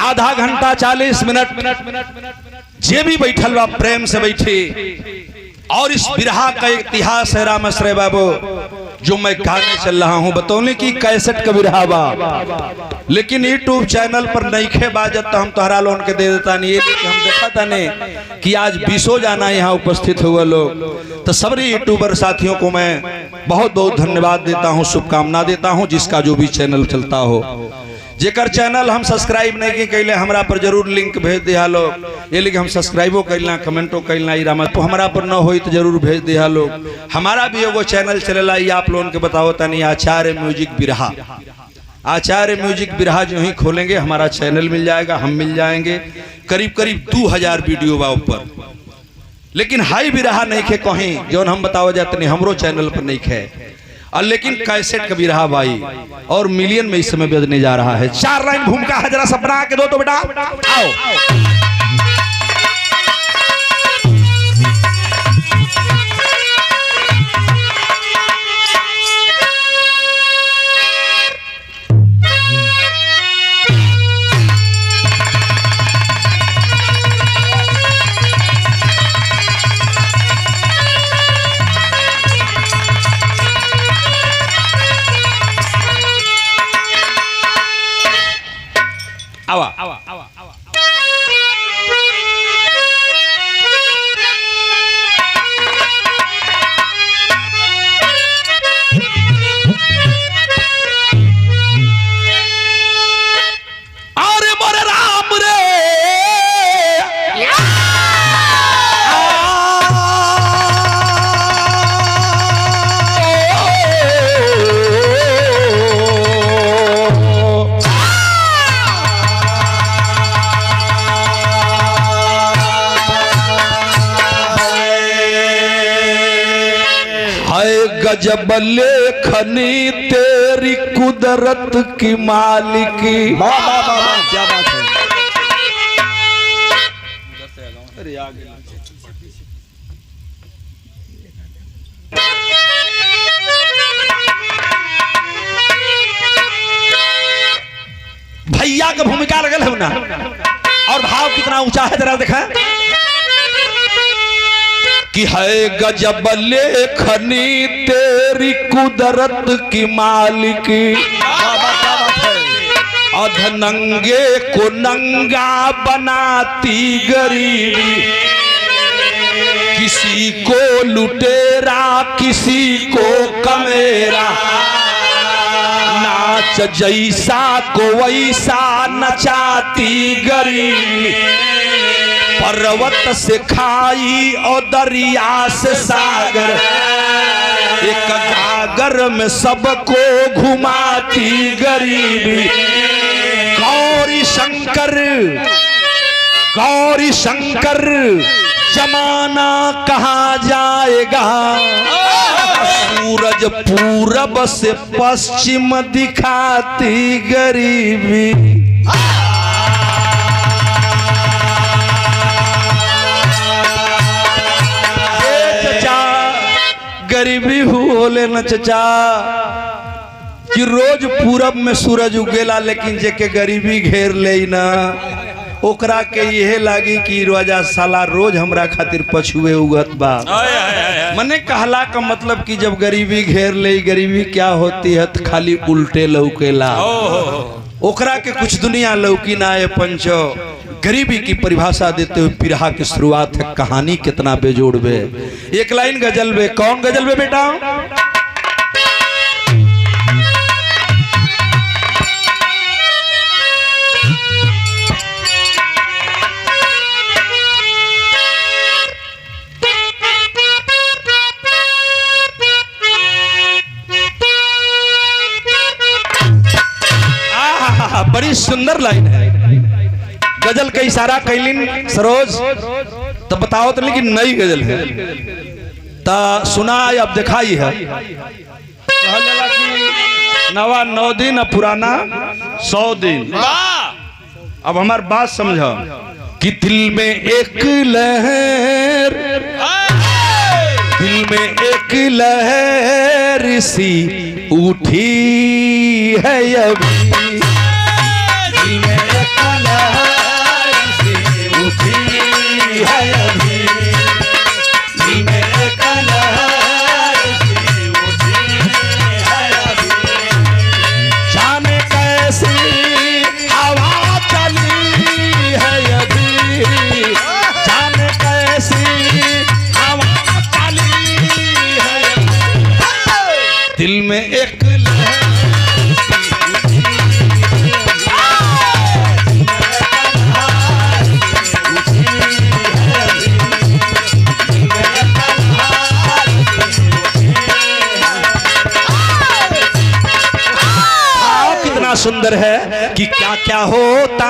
आधा घंटा 40 मिनट जे भी बैठल बा प्रेम से बैठी। और इस बिरहा का इतिहास है रामाश्रय बाबू जो मैं कहने चल रहा हूं। बतौने की कैसेट का बिरहा बा, लेकिन यूट्यूब चैनल पर नहीं खे बाजत तो हम तोहरा लोन के दे देता नहीं। ये हम देखा था ने कि आज 20 जाना यहाँ उपस्थित हुए लोग। तो सभी यूट्यूबर साथियों को मैं बहुत बहुत धन्यवाद देता हूँ, शुभकामना देता हूँ। जिसका जो भी चैनल चलता हो, जेकर चैनल हम सब्सक्राइब नहीं की कैले हमरा पर जरूर लिंक भेज दिया लोग। ये लेकिन हम सब्सक्राइबो कैलना, कमेंटो कैलना, रामा तो हमारा पर न हो तो जरूर भेज दिया लोग। हमारा भी एगो चैनल चलेला, ये आप लोगों के बताओ तनी, आचार्य म्यूजिक बिरहा। आचार्य म्यूजिक बिरहा जो ही खोलेंगे हमारा चैनल मिल जाएगा, हम मिल जाएंगे। करीब करीब 2000 वीडियो बा ऊपर, लेकिन हाई बिरहा नहीं खे कहीं जो हम बताओ जाते नहीं हमरो चैनल पर नहीं खे। और लेकिन कैसेट का भी रहा भाई, और मिलियन में इस समय बजने जा रहा है। 4 लाइन भूमिका है, जरा सपना के दो तो बेटा आओ। आवा आवा आवा आवा। अरे मोरे राम रे गजब लेखनी तेरी कुदरत की मालिकी। क्या बात है। भैया का भूमिका लगल है ना, और भाव कितना ऊंचा है जरा देखा कि है गजब लेखनी तेरी कुदरत की मालिकी। अधनंगे को नंगा बनाती गरीबी, किसी को लुटेरा किसी को कमेरा, नाच जैसा को वैसा नचाती गरीबी। पर्वत से खाई और दरिया से सागर, एक गागर में सबको घुमाती गरीबी। गौरी शंकर जमाना कहाँ जाएगा, सूरज पूरब से पश्चिम दिखाती गरीबी। गरीबी होले न चचा कि रोज पूरब में सूरज उगेला, लेकिन जेके गरीबी घेर ले ना ओकरा के यह लागी कि रोजा साला रोज हमरा खातिर पछुए उगत बा। मने कहला का मतलब कि जब गरीबी घेर ले, गरीबी क्या होती है तो खाली उल्टे लौकेला, ओकरा के कुछ दुनिया लौकी ना है पंचो। गरीबी की परिभाषा देते हुए बिरहा की शुरुआत है। कहानी कितना बेजोड़ बे। एक लाइन गजल बे। कौन गजल बे बेटा? बड़ी सुंदर लाइन है। गजल का इशारा कैलिन सरोज तो बताओ तो, लेकिन नई गजल है ता सुना अब दिखाई है। नवा 9 दिन और पुराना 100 दिन। अब हमारी बात समझो कि दिल में एक लहर, दिल में एक लहर सी उठी है अभी, दिल में एक लहर में एक सुंदर है कि क्या क्या होता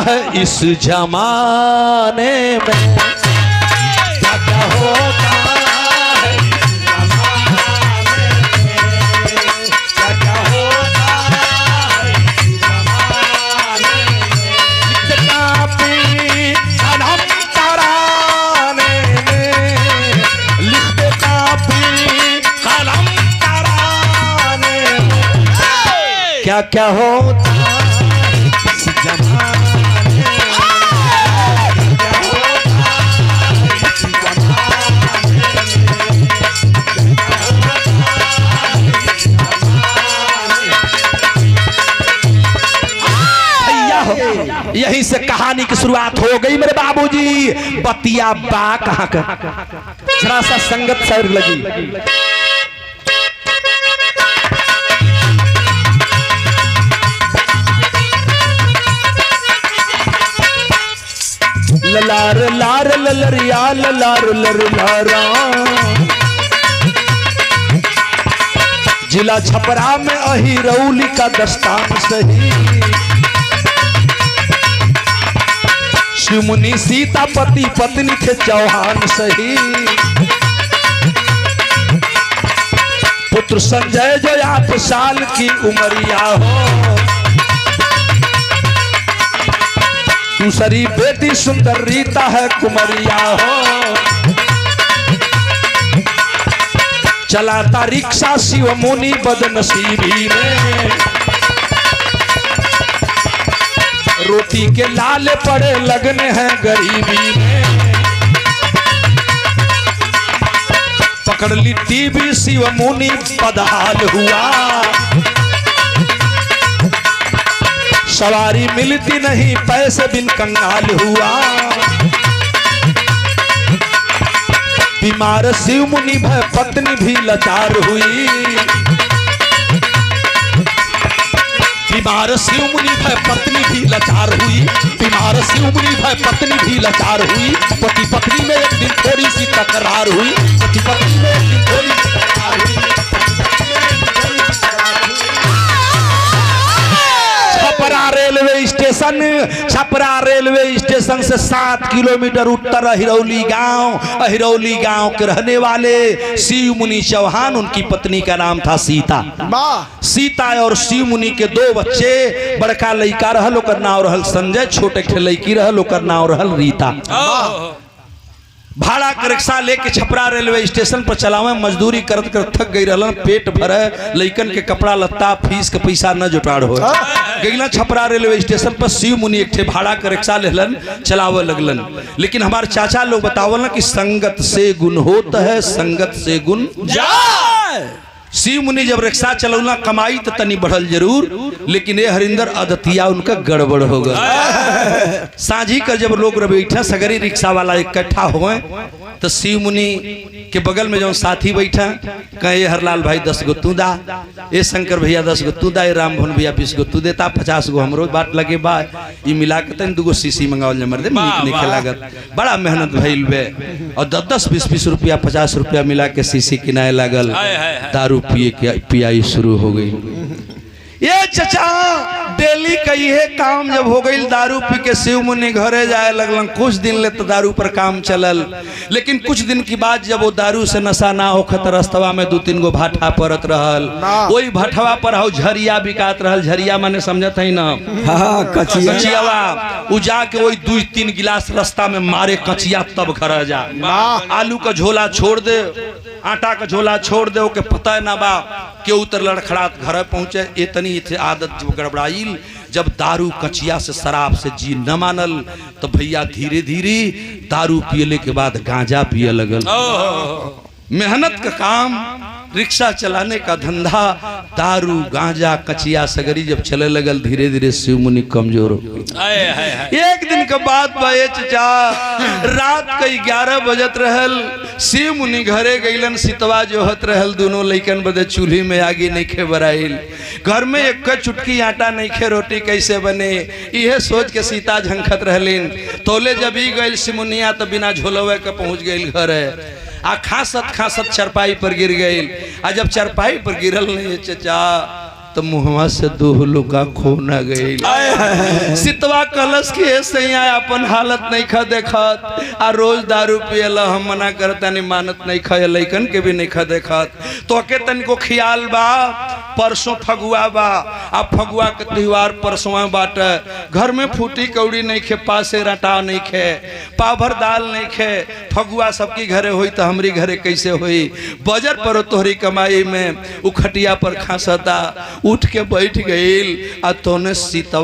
है इस जमाने में, क्या क्या होता है इस जमाने में, क्या क्या होता है इस जमाने में, कापी कलम तराने में, लिखते कापी कलम क्या क्या होता इस जमाने में, क्या होता इस जमाने में। यहीं से कहानी की शुरुआत हो गई मेरे बाबूजी। बतिया बा कहाँ का जरा सा संगत सर लगी। ललार लार ललरिया ललार लरलारा, जिला छपरा में अहिरौली का दस्तान सही, शिवमुनि सीता पति पत्नी थे चौहान सही, पुत्र संजय जो 8 साल की उमरिया हो, दूसरी बेटी सुंदर रीता है कुमरिया हो, चलाता रिक्शा शिव मुनि बदनसीबी में, रोटी के लाले पड़े लगने हैं गरीबी में, पकड़ ली टीबी शिव मुनि बदहाल हुआ, सवारी मिलती नहीं पैसे बिन कंगाल हुआ, बीमार शिव मुनि भय पत्नी भी लाचार हुई, बीमार शिव मुनि भय पत्नी भी लाचार हुई, बीमार शिव मुनि भय पत्नी भी लाचार हुई, पति पत्नी में एक दिन थोड़ी सी तकरार हुई, पति पत्नी में एक दिन थोड़ी सी तकरार हुई। छपरा रेलवे स्टेशन से 7 किलोमीटर उत्तर अहिरौली गांव के रहने वाले शिव मुनि चौहान, उनकी पत्नी का नाम था सीता। सीता और शिव मुनि के 2 बच्चे, बड़का लड़का रहल ओकर नाम रहल संजय, छोटे लड़की रहल ओकर नाम रहल रीता। भाड़ा के रिक्शा लेके छपरा रेलवे स्टेशन पर चलावे, मजदूरी करत कर थक गई रहलन, पेट भरे, लइकन के कपड़ा लत्ता फीस के पैसा न जुटाड़ हो गईला। छपरा रेलवे स्टेशन पर शिव मुनि एक भाड़ा के रिक्शा लेलन, चलावे लगलन। लेकिन हमारे चाचा लोग बतावल कि संगत से गुण होता है, संगत से गुण जाए। शिव मुनि जब रिक्शा चलौला कमाई तो तनी बढ़ल जरूर, लेकिन ये हरिंदर आदतिया उनका गड़बड़ हो गया। साझी कर जब लोग बैठा सगरी रिक्शा वाला इकट्ठा हुए तो शिव मुनि के बगल में जो साथी बैठा कहे हरलाल भाई 10 गो तू दा, ए शंकर भैया 10 गो तू दा, ए राम भवन भैया 20 गो तू देता, 50 गो हमरो बाट लगे बा, ये मिला के तन 2 गो सीसी मंगावल जमर दे, नीक नहीं लागत, बड़ा मेहनत भइल बे। और 10-10 रुपया 50 रुपया मिला के सीसी किनाए लागल, दारू पिए के पियाई शुरू हो गई। ये चचा डेली कहिए काम जब हो गई दारू पी के शिव मुनि घरे जाए लगलन। कुछ दिन ले तो दारू पर काम चलल, लेकिन कुछ दिन की बाद जब वो दारू से नशा ना होखत रस्तवा में 2-3 गो भाठा परत रहल, वही भाठवा पर हो झरिया बिकात रहल। झरिया माने समझत है ना, कचियावा उ जाके वही 2-3 गिलास रास्ता में मारे कचिया, तब घर जा। आलू का झोला छोड़ दे, आटा का झोला छोड़ दे, ओके पता ना बा के उतर लड़खड़ात घर पहुंचे। इतनी आदत जो गड़बड़ाइल, जब दारू कचिया से शराब से जी न मानल तो भैया धीरे धीरे दारू पियले के बाद गांजा पिए लगल। मेहनत का काम रिक्शा चलाने का धंधा, दारू गांजा कचिया सगरी जब चले लगल, धीरे धीरे शिव मुनि कमजोर हो गए। एक दिन के बाद भाई चचा रात के 11 बजत रहल, शिव मुनि घरे गईलन, सितवा जोहत रहल, दोनों लइकन बदे चूल्ही में आगी नहीं खे बराइल, घर में एक चुटकी आटा नहीं खे, रोटी कैसे बने, यह सोच के सीता झंखत रहलिन। तोले जब ही गईल शिव मुनिया तो बिना झोलवे के पहुंच गईल घरे, आ खासत खासत चरपाई पर गिर गई। आ जब चरपाई पर गिरल नहीं चचा तो मुहवा से दूहलू का खून आ गई। सितवा कलश की सैया अपन हालत नहीं खा देखत, आ रोज दारू पियला, हम मना करता नहीं मानत नहीं खा, लइकन के भी नहीं खा देखत। तो के तनिको ख्याल बा परसों फगुआ बा, आ फगुआ के त्योहार परसों बाट, घर में फूटी कौड़ी नहीं खे, पासे रटा नहीं खे, पाभर दाल नहीं खे, फगुआ सबकी घरे हुई तो हमारी घरे कैसे हुई। बजर पर तोहरी कमाई में उखटिया पर खांसता, उठ के बैठ गई। आ तोने सीता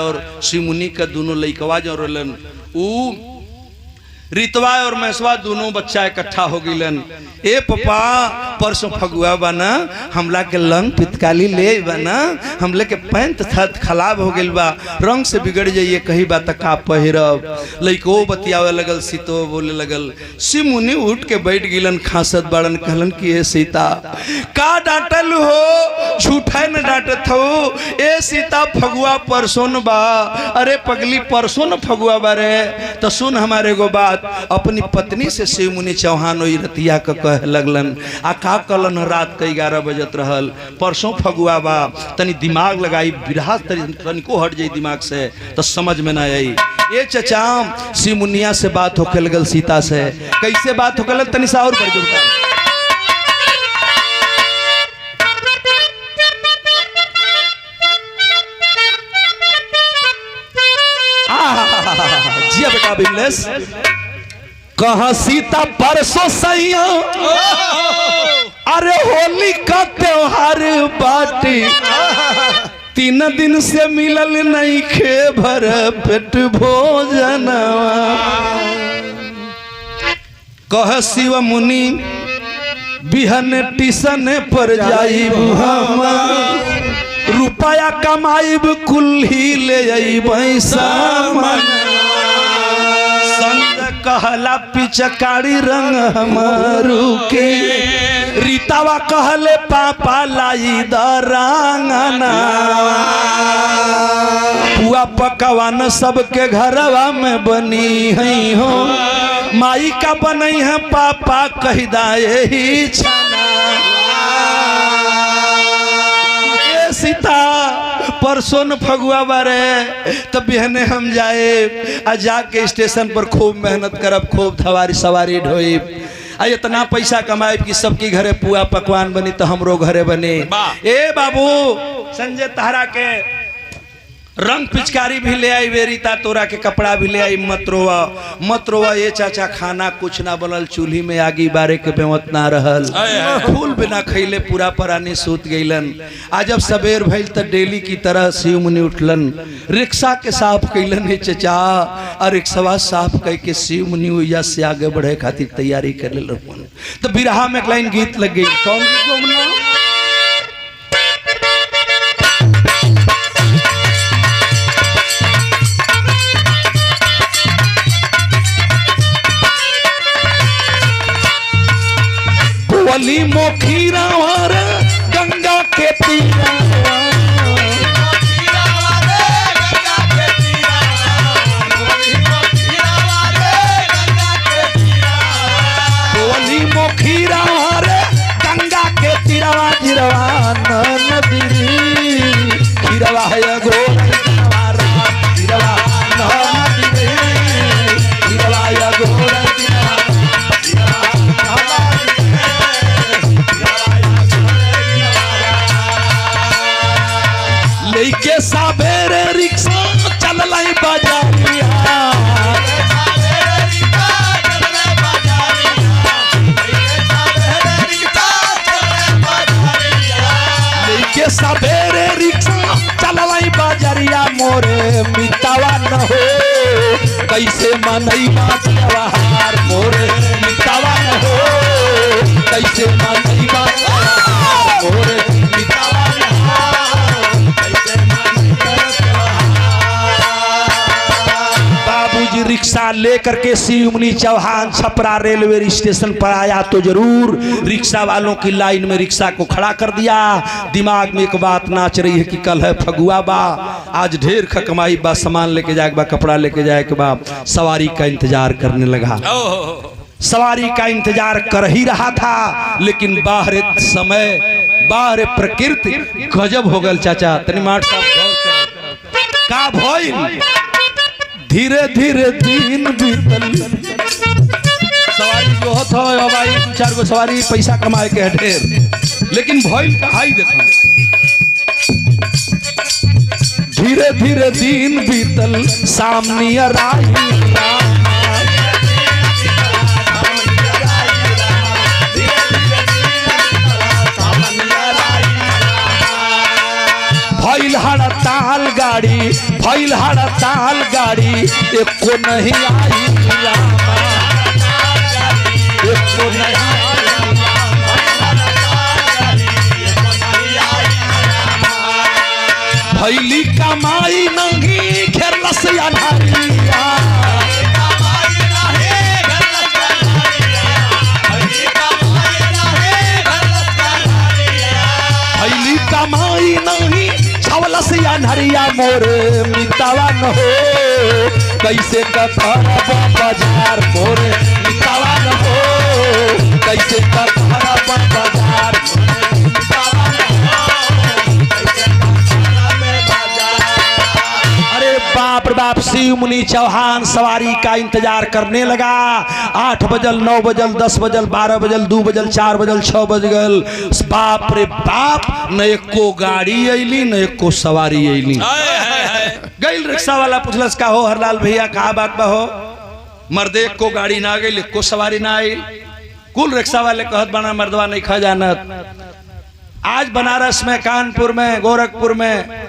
और शिवमुनि का दोनों लइकवा जो रहलन, ऊ रितवा और मैसवा दोनों बच्चा इकट्ठा हो गईलन। ए पपा परसों फगुआ बना, हमला के लंग पितकाली ले बना, हमले के पैंत थत खराब हो गइल बा, रंग से बिगड़ जाइए, कही बात का पहिरब। लइको बतियावे लगल, सीतो बोले लगल। शिव मुनि उठ के बैठ गिलन, खासत बड़न, कहलन कि ए सीता का डांटल हो, झूठा न डांटत हो, ए सीता फगुआ परसों बा। अरे पगली परसों न फगुआ बारे, तो सुन हमारे गो बात। अपनी पत्नी से शिव मुनि चौहान रतिया का कह लगलन, आ का कलन रात के 11 बजत रहल, परसों फगुआ बा, तनी दिमाग लगाई, बिरहा तनिको हट जाई दिमाग से तो समझ में ना आई। ये चचाम शिव मुनिया से बात होके लगल सीता से, कैसे बात होके लगल तनी सा और कर दो। जी बेटा बिमलेश, कहा सीता परसों सैया, अरे होली का त्योहार बाटी, 3 दिन से मिलल नहीं खे भर पेट भोजन। कह शिव मुनि बिहन टिशन पर जाइब हम, रुपया कमाइब कुल्ही ले अइबै सामान, संग कहला पिचकारी रंग हमारू के, रीतावा कहले पापा लाई दरांगना, पुआ पकवान सबके घरवा में बनी है हो, माई का बनई है पापा कही दाए ही छाना। सीता परसों न फगुआ बारे, तब बिहने हम जाए, आ जाके स्टेशन पर खूब मेहनत करब, खूब धवारी सवारी ढोइब, आ इतना पैसा कमाइब कि सबकी घरे पुआ पकवान बनी तो हमरो घरे बने। ए बाबू संजय तहरा के रंग पिचकारी भी ले आई, वेरीता तोरा के कपड़ा भी ले आई, मत रोवा ये चाचा, खाना कुछ ना बनल, चूल्ही में आगी बारे के बेवत ना रहल, फूल बिना खैले पूरा परानी सूत गईलन। आज जब सवेर भइल त डेली की तरह शिव मुनि उठलन, रिक्शा के साफ कैलन चचा, और रिक्शा साफ कह के शिव मुनि ओइजा से आगे बढ़े खातिर तैयारी कर लेलन। तो बिरहा में एक लाइन गीत लग गई, कौन गीत? वली मोखीरा वार गंगा के तीरा, वली मोखीरा वार गंगा के तीरवा, जिरवा नदी खीरवा है गोर जिरवा नदी खीरवा है गोर। के साबेरे रिक्शा चललाई बाजारिया, के साबेरे रिक्शा चललाई बाजारिया, मोरे मितावा न हो कैसे मनई बाजार, मोरे मितावा न हो कैसे मनई बा मोरे मितावा बाबूजी रिक्शा लेकर के शिवमुनि चौहान छपरा रेलवे स्टेशन पर आया तो जरूर रिक्शा वालों की लाइन में रिक्शा को खड़ा कर दिया। दिमाग में एक बात नाच रही है कि कल है फगुआ बा, आज ढेर कमाई बा, सामान लेके जाए बा, कपड़ा लेके जाए के बा। सवारी का इंतजार करने लगा, सवारी का इंतजार कर ही रहा था, लेकिन बाहर समय बाहर प्रकृति गजब हो गल। चाचा तनी मार का भइल, धीरे धीरे दिन बीतल। सवारी जो होता है भाई 2-4 गो सवारी पैसा कमाए के है ढेर, लेकिन भइल कहाई देखो। धीरे धीरे दिन बीतल सामने राही भइल हड़ताल गाड़ी, भइल हड़ताल गाड़ी, एको नहीं आई एको नहीं भइली कमाई नंगी घेरलस अनहरिया। भइली कमाई नहीं छवलस अनहरिया मोरे मितावा न हो, कैसे करब बाजार मोरे मितावा न हो, कैसे करब बाजार। अरे बाप रे बाप, शिवमुनि चौहान सवारी का इंतजार करने लगा। 8 बजल, 9 बजल, 10 बजल, 12 बजल, 2 बजल, 4 बजल, 6 बज गल। बाप रे बाप, न एको गाड़ी अली न एको सवारी अली। गई रिक्शा वाला पूछलस का हो हरलाल भैया कहा बात बा हो, मर्दे एको गाड़ी ना गई, एको सवारी ना आई। कुल रिक्शा वाले कहत बना मर्दवा नहीं खा जानत। आज बनारस में, कानपुर में, गोरखपुर में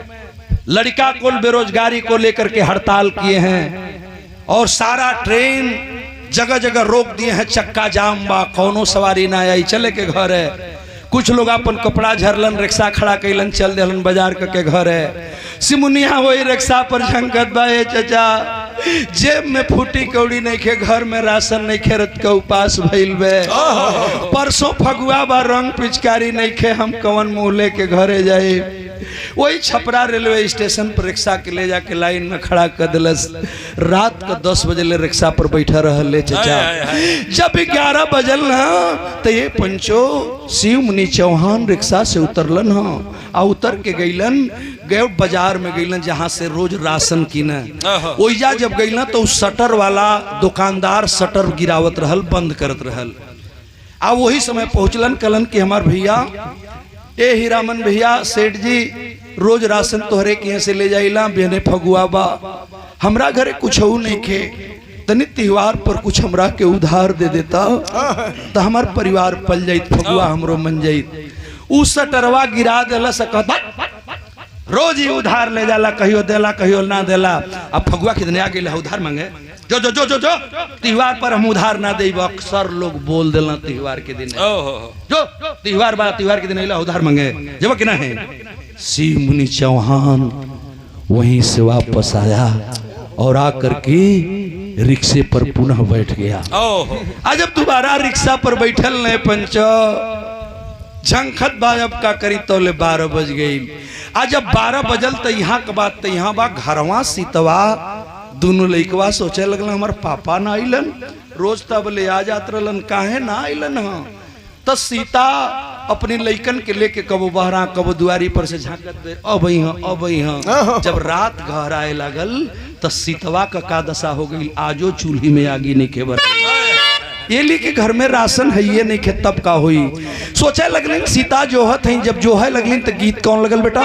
लड़का कुल बेरोजगारी को लेकर के हड़ताल किए हैं और सारा ट्रेन जगह जगह रोक दिए हैं, चक्का जाम बा, कौनो सवारी ना आई, चले के घर है। कुछ लोग अपन कपड़ा झरलन, रिक्शा खड़ा कैलन, चल देलन बाजार के घर है। सिमुनिया वही रिक्शा पर झंकत बा, ए चाचा जेब में फूटी कौड़ी नहीं खे, घर में राशन नहीं खे, रत का उपास भइल बे, परसों फगुआ बा, रंग पिचकारी नहीं खे, हम कवन मुँह लेके घरे जाए। वही छपरा रेलवे स्टेशन पर रिक्शा के ले जाके लाइन में खड़ा कर दिलस। रात का 10 बजे ले रिक्शा पर बैठा रहले चाचा। जब 11 बजल ना तो ये पंचो शिवमुनि चौहान रिक्शा से उतरलन आ उतर के गईलन गए बाजार में गईलन जहाँ से रोज राशन कीना। ओइजा जब गईलन तो उस शटर वाला दुकानदार शटर गिरावत रहल, बंद करत रहल। आ वही समय पहुँचलन, कलन कि हमार भैया ए हीरामन भैया, सेठ जी रोज राशन तोहरे के यहाँ से ले जाइला, बेने फगुआ बा, हमरा घरे कुछ नहीं खे, तनी त्योहार पर कुछ हमरा के उधार दे देता तो हमार परिवार पल जाइत, फगुआ हमरो मन जाइत। उ सटरवा गिरा देला, सकता रोज ही उधार ले जाला, कहियो देला कहियो ना देला। अब फगुआ कितने आ गई उधार मांगे, जो जो जो जो जो त्योहार पर हम उधार ना दे। अक्सर लोग बोल देना त्योहार के दिन, जो त्योहार बा त्योहार के दिन उधार मांगे जब कि ना है। शिवमुनि चौहान वहीं से वापस आया और आकर के रिक्शे पर पुनः बैठ गया। आज जब दोबारा रिक्शा पर बैठल ने पंचो झंखत बाजब का करी तो ले 12 बज गई। आज जब 12 बजल तो यहाँ के बात तो यहाँ बा घरवा सीतवा दोनों लइकवा सोचे लगल हमार पापा ना आइलन, रोज तब ले आ जात रहलन, काहे ना आइलन। तो सीता अपनी लइकन के लेके कबो बहरा कबो दुआरी पर से झांकत दे, अब यहाँ जब रात घर आए लगल तो सीतवा का दशा हो गई, आजो चूल्ही में आगी नहीं के बर ये ली के घर में राशन है ये नहीं खे, तब का हुई। सोचे लगलिन सीता जोहत है, जब जोहे लगलिन तो गीत कौन लगल बेटा,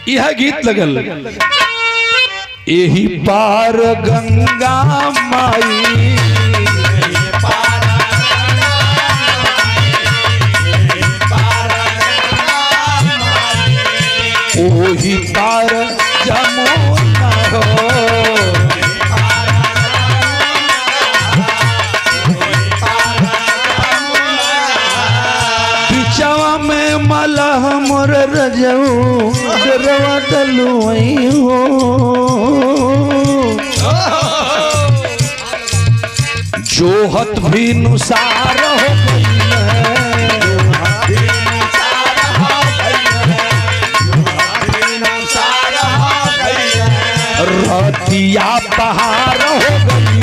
यह गीत लगल, यही पार गंगा माई ही पार जमुना हो। बिचवा में मलह मोर रजऊ डरवा डलुई हो। जोहत भी नुसार हो गई रतिया पहाड़ हो गई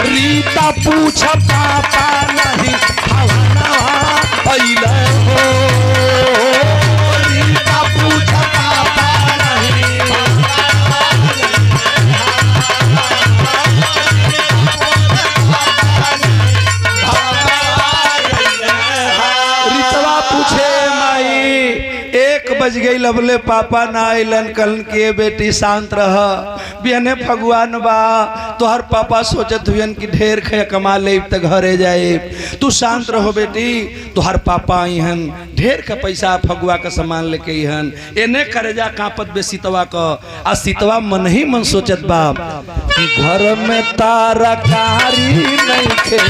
रीता पूछ पापा नहीं हवना अइले हो। रीता पूछ पापा नहीं रीतवा पूछे माई 1 बज गई लबले पापा ना आइलन कलन के बेटी शांत रह बिहने भगवान बा तोहर पापा सोचत हुए कि ढेर खे कमा ले त घरे जाए तू शांत रहो बेटी तोहर पापा आईहन ढेर का पैसा फगुआ का सामान लेके आईहन एने करेजा कांपत बे सीतवा का आ सीतवा मन ही मन सोचत बा कि घर में तारकारी नहीं खे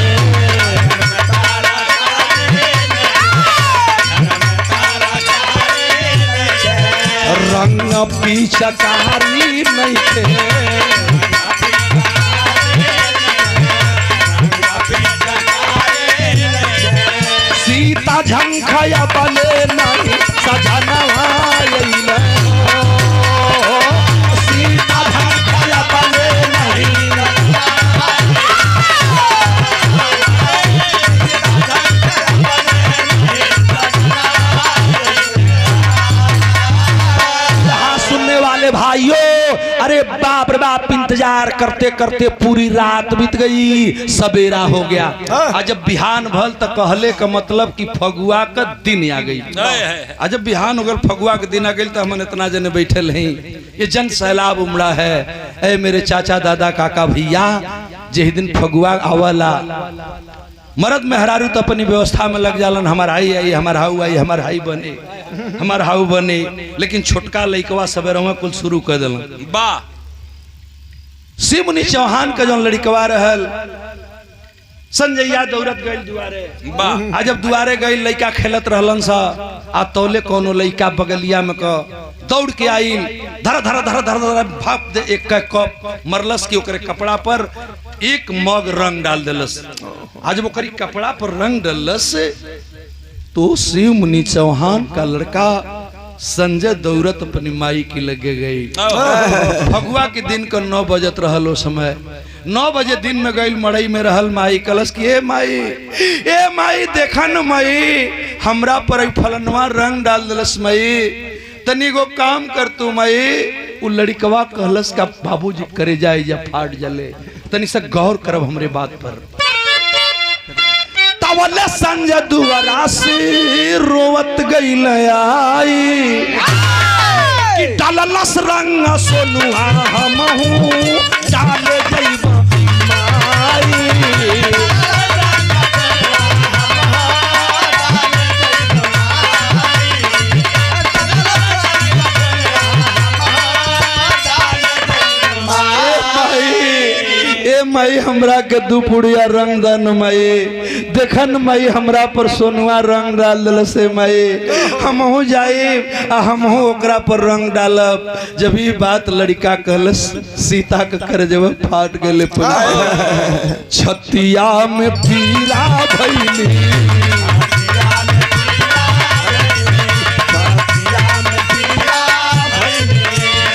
रंग पीछकारी नहीं थे सीता झंखया बले नहीं सजनवा अइले हो। सीता झंखया बले नहीं भाइयों अरे बाप रे बाप इंतजार करते करते पूरी रात बीत गई सवेरा हो गया। आज जब बिहान भल तो कहले का मतलब कि फगुआ का दिन आ गई। आज जब बिहान हो गल फगुआ के दिन आ गई तो हम इतना जने बैठे नहीं ये जन सैलाब उमड़ा है। ए मेरे चाचा दादा काका भैया जे दिन फगुआ आवला मर्द मेहरारू तो अपनी व्यवस्था में लग जालन हमार हाई आई हमार हाउ आई हमार हाई बने हमार हाउ बने लेकिन छोटका लइकवा सवेरवा कुल शुरू कर दिलन। वाह शिव मुनि चौहान का जो लड़कवा रहल संजैया दौड़त गई दुआरे। आ जब दुआरे गई लइका खेलत रहलन सा आ तौले कोनो लइका बगलिया में क दौड़ के आई धर धर धर धर धर भाप दे एक कप मरलस के ओकरे कपड़ा पर एक मग रंग डाल देलस। आज वो करी कपड़ा पर रंग डालस तो शिव मुनि चौहान का लड़का संजय दौड़त अपनी माई की लगे गई। फगुआ के दिन का 9 बजत रहल ओ समय 9 बजे दिन में गई मड़ई में रहल माई कलश की ए माई देखा न माई हमरा पर फलनवा रंग डाल दिलस माई तनी गो काम कर तू माई। उ लड़कवा कहलस का बाबूजी करे जाए या फाट जले तनी से गौर करब हमरे बात पर। तवले संजय दुआरा से रोवत गई आई कि डाललस रंग सोनुआ हमहू डाले जइबा माई। माई हमरा के 2 पुड़िया रंग दन माई देखन माई हमरा पर सोनुआ रंग डाल दल से माई हमहू जाए हमहू ओकरा पर रंग डालब। जब ये बात लड़का कहलस सीता के कर जब फाट गले छतिया में पीरा भइली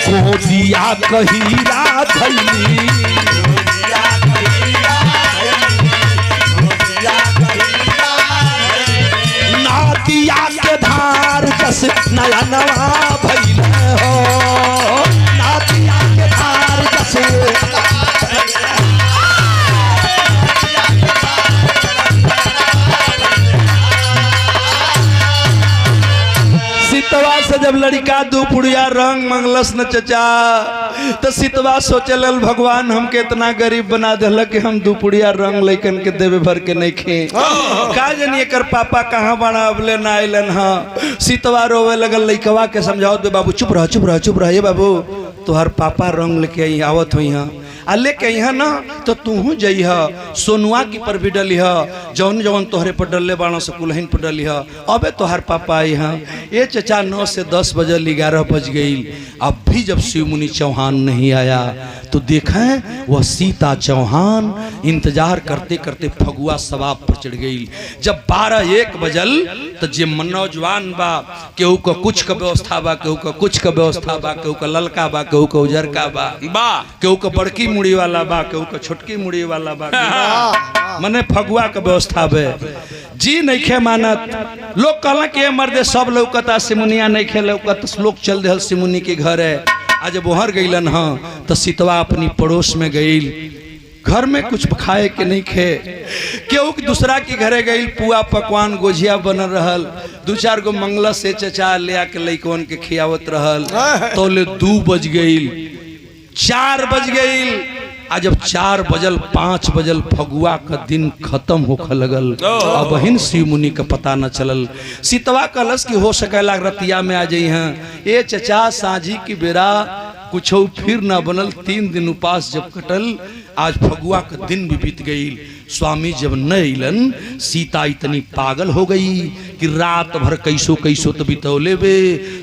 कोदिया कहीरा थैली नातिया के धार जस नया नवा भइल हो नातिया के धार जस सीतवा से जब लड़का दू पुड़िया रंग मंगलस न चचा। तो सीतवा सोचल भगवान हमके इतना गरीब बना दिल कि हम दू पुड़िया रंग लैकन के देवे भर के नहीं खे। का जानिए कर पापा कहाँ बना अबले ना आइलन। हाँ सीतवा रोवे लगल, लैकवा के समझाओ दे बाबू चुप रह चुप रह चुप रह। ये बाबू तोहर पापा रंग लेके आई आवत हुई हाँ आ लेके यहाँ ना तो तू जइह सोनुआ की पर भी डली है जौन जौन तोहरे पर डले बाणों से कुलहिन पर डली है। अबे तोहर पापा आई हाँ। ये चचा 9 से 10 बजल 11 बज गई। अब भी जब शिव मुनि चौहान नहीं आया तो देखें वह सीता चौहान इंतजार करते करते फगुआ सवाब पर चढ़ गई। जब 12-1 बजल तो जे नौजवान बा केहू का कुछ का व्यवस्था बा, केहू का कुछ का व्यवस्था बा, केहू का ललका बा, केहू का उजरका बा, केहू का बड़की मुड़ी वाला बा, केहू का छोटकी मुड़ी वाला बा। मने फगुआ का व्यवस्था बे जी नहीं खे मानत। लोग कहला कि मर्दे सब लौकता सिमुनिया नहीं खे लौकत। लोग चल दे सिमुनी के घर है। आज बोहर गईलन हाँ तो सीतवा अपनी पड़ोस में गई। घर में कुछ खाए के नहीं खे। केहू दूसरा के घरे गई पुआ पकवान गोझिया बनल रहल। 2-4 गो मंगला से चचा ले आके लइकवन के खियावत रहल। तो ले 2 बज गई 4 बज गई। आज जब 4 बजल 5 बजल फगुआ का दिन खत्म होखे लगल। अब हिन शिव मुनि का पता न चलल। सीतवा कलश की हो सकेला रतिया में आ जाई हैं। ए चचा साझी की बेरा कुछ फिर ना बनल। 3 दिन उपास जब कटल आज फगुआ का दिन भी बीत गई। स्वामी जब न अलन सीता इतनी पागल हो गई कि रात भर कैसो कैसो तो बितौले वे।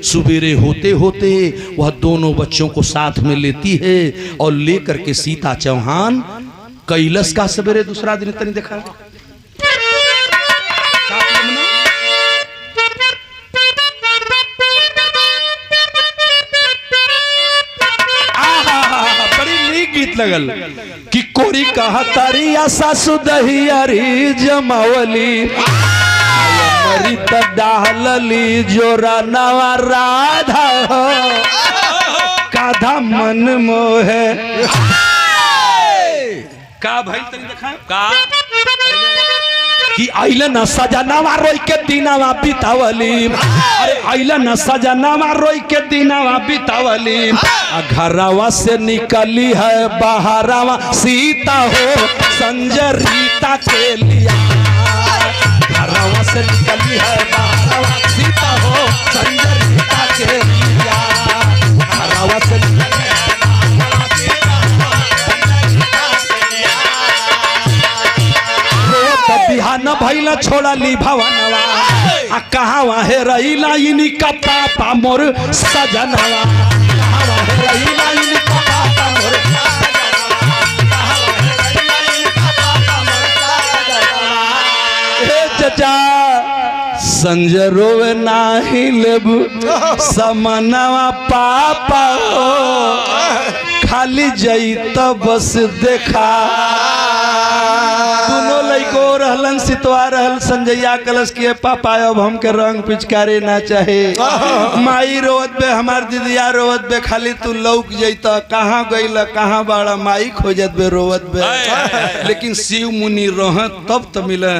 सुबेरे होते होते वह दोनों बच्चों को साथ में लेती है और लेकर के सीता चौहान कैलस का सवेरे दूसरा दिन तनी देखा गीत लगल कि कोरी कहा तारिया सासु दहियारी जमावली मरी डाहलली जोरा नवा राधा काधा मन मोहे का भाई तनी देखा का कि आइलन सजनावा रोई के दिनावा बितावली। अरे आइलन सजनावा रोई के दिनावा बितावली। घरवा से निकली है बाहरवा सीता हो संजय रीता के लिया। घरवा से निकली है बाहरवा सीता हो संजय रीता के लिया। घरवा से बिहान भैला छोड़ा ली भवनवा आ कहाँ वहे रहीला इनी का पापा मोर सजनवा। कहाँ वहे रहीला इनी का पापा मोर हे चचा संजय रोवे नाही लेबू समनवा पापा खाली जई तो बस देखा। दोनों लइको रहलन सितवा रहल। संजैया कलश किए पापा अब हमके रंग पिचकारी ना चाहे। माई रोवत बे हमार दीदिया रोवत बे खाली तू लौक जइता कहाँ गइल कहाँ बाड़ा माई खोजत बे रोवत बे। लेकिन शिव मुनि रह तब तो मिले।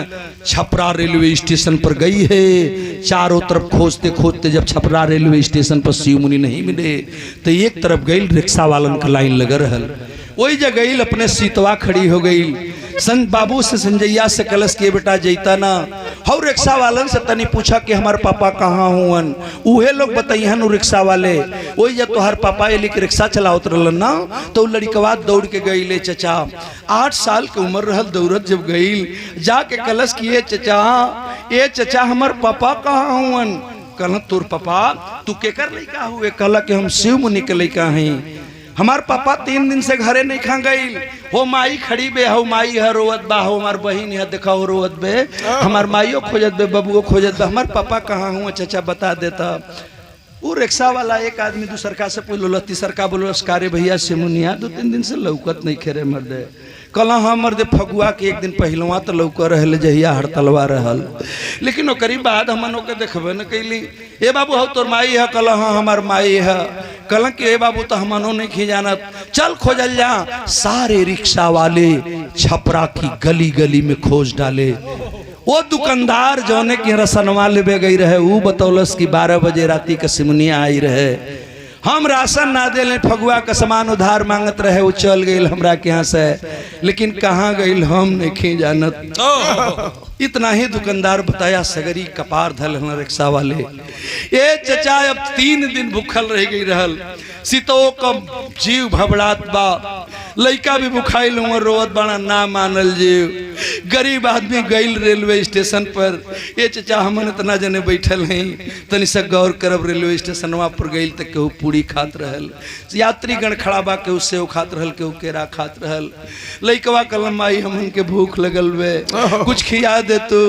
छपरा रेलवे स्टेशन पर गई है। चारों तरफ खोजते खोजते जब छपरा रेलवे स्टेशन पर शिव मुनि नहीं मिले तो एक तरफ गई रिक्शा वालन का लाइन लगा रहल। वही जगह गई अपने सीतवा खड़ी हो गई। बाबू से संजैया से कलश किए बेटा जैता ना हौ रिक्शा वालन से तनी पूछा कि हमार पापा कहाँ हुअन। उहे लोग बताइहन रिक्शा वाले। वही जब तोहर पापा ये लेके रिक्शा चलावत रहलन ना तो लड़कवा दौड़ के गई ले चचा। 8 साल के उम्र रहल दौड़त जब गई जाके कलश किए चचा ए चचा हमार पापा कहाँ हुअन। कहला तोर पापा तू केकर लइका हुए। कहला कि हम शिव मुनि के लइका हैं। हमार पापा 3 दिन से घरे नहीं खा गई। हो माई खड़ी बे हो माई है रोवत बा हो हमार बहिन है देखा हो रोवत बे हमार माइयो खोजत बे बबुओ खोजत बे हमार पापा कहाँ हुआ चचा बता देता। वो रिक्शा वाला एक आदमी दूसरका से बोलो तीसरका बोलो कारे भैया सिमुनिया 2-3 दिन से लौकत नहीं खेरे मर्दे। कल हाँ मर्दे फगुआ के 1 दिन पहलवा तो लौक रहे जहिया हड़तलवा रहल। लेकिन ओकरी बाद हमन ओके देखबे न कैली। ए बाबू हो तोर माई है। कल हाँ हमार माई है। कल के ए बाबू तो हमनो नहीं खी जानत चल खोजल जा। सारे रिक्शा वाले छपरा की गली गली में खोज डाले। वो दुकानदार जौने की रसनवा लेबे गई रहे वो बतौलस की 12 बजे राती के सिमनिया आई रहे, हम राशन ना दे ले फगुआ का सामान उधार मांगत रहे, वो चल गई हमरा के यहाँ से, लेकिन कहाँ गई हम नहीं जानत। इतना ही दुकानदार बताया, सगरी कपार धल रिक्शा वाले, ये चचा अब 3 दिन भूखल रह गई रहल, सीतो कम जीव भबड़ात बा, लइका भी भुखाइल उमर रोवत बड़ा ना मानल जीव, गरीब आदमी गइल रेलवे स्टेशन पर, ये चचा हमन इतना जने बैठल हैं, तनि सा गौर करब रेलवे स्टेशनवा पर गइल त केहू पूरी खात रहल, यात्रीगण खड़ा बा केहू सेव खात रहल, केहू केरा खात रहल, लइकवा कलम आई हमन के भूख लगल बे, कुछ खिया दे तू।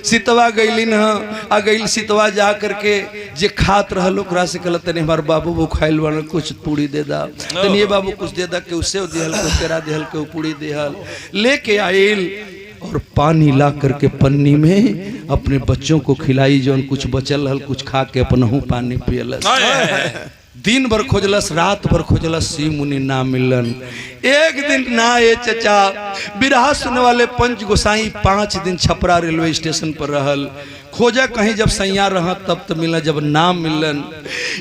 सीतवा गइलिन आ गइल, सीतवा जा करके जे खात रहल ओकरा से कहल तनी हमार बाबू भूखाइल बन, कुछ पूरी दे दा, तनी ये बाबू कुछ दे दा, केहू सेव दिहल, केहू केरा दिहल, केहू पूरी दिहल, लेके आइल और पानी ला करके पन्नी में अपने बच्चों को खिलाई, जौन कुछ बचल हल कुछ खा के अपनहु पानी पियलस। दिन भर खोजलस, रात भर खोजलस, शिव मुनि ना मिलन। एक दिन ना ये चचा बिरहा सुनने वाले पंच गोसाई 5 दिन छपरा रेलवे स्टेशन पर रहल, खोजा कहीं जब सैया रह तब तो मिला, जब ना मिलन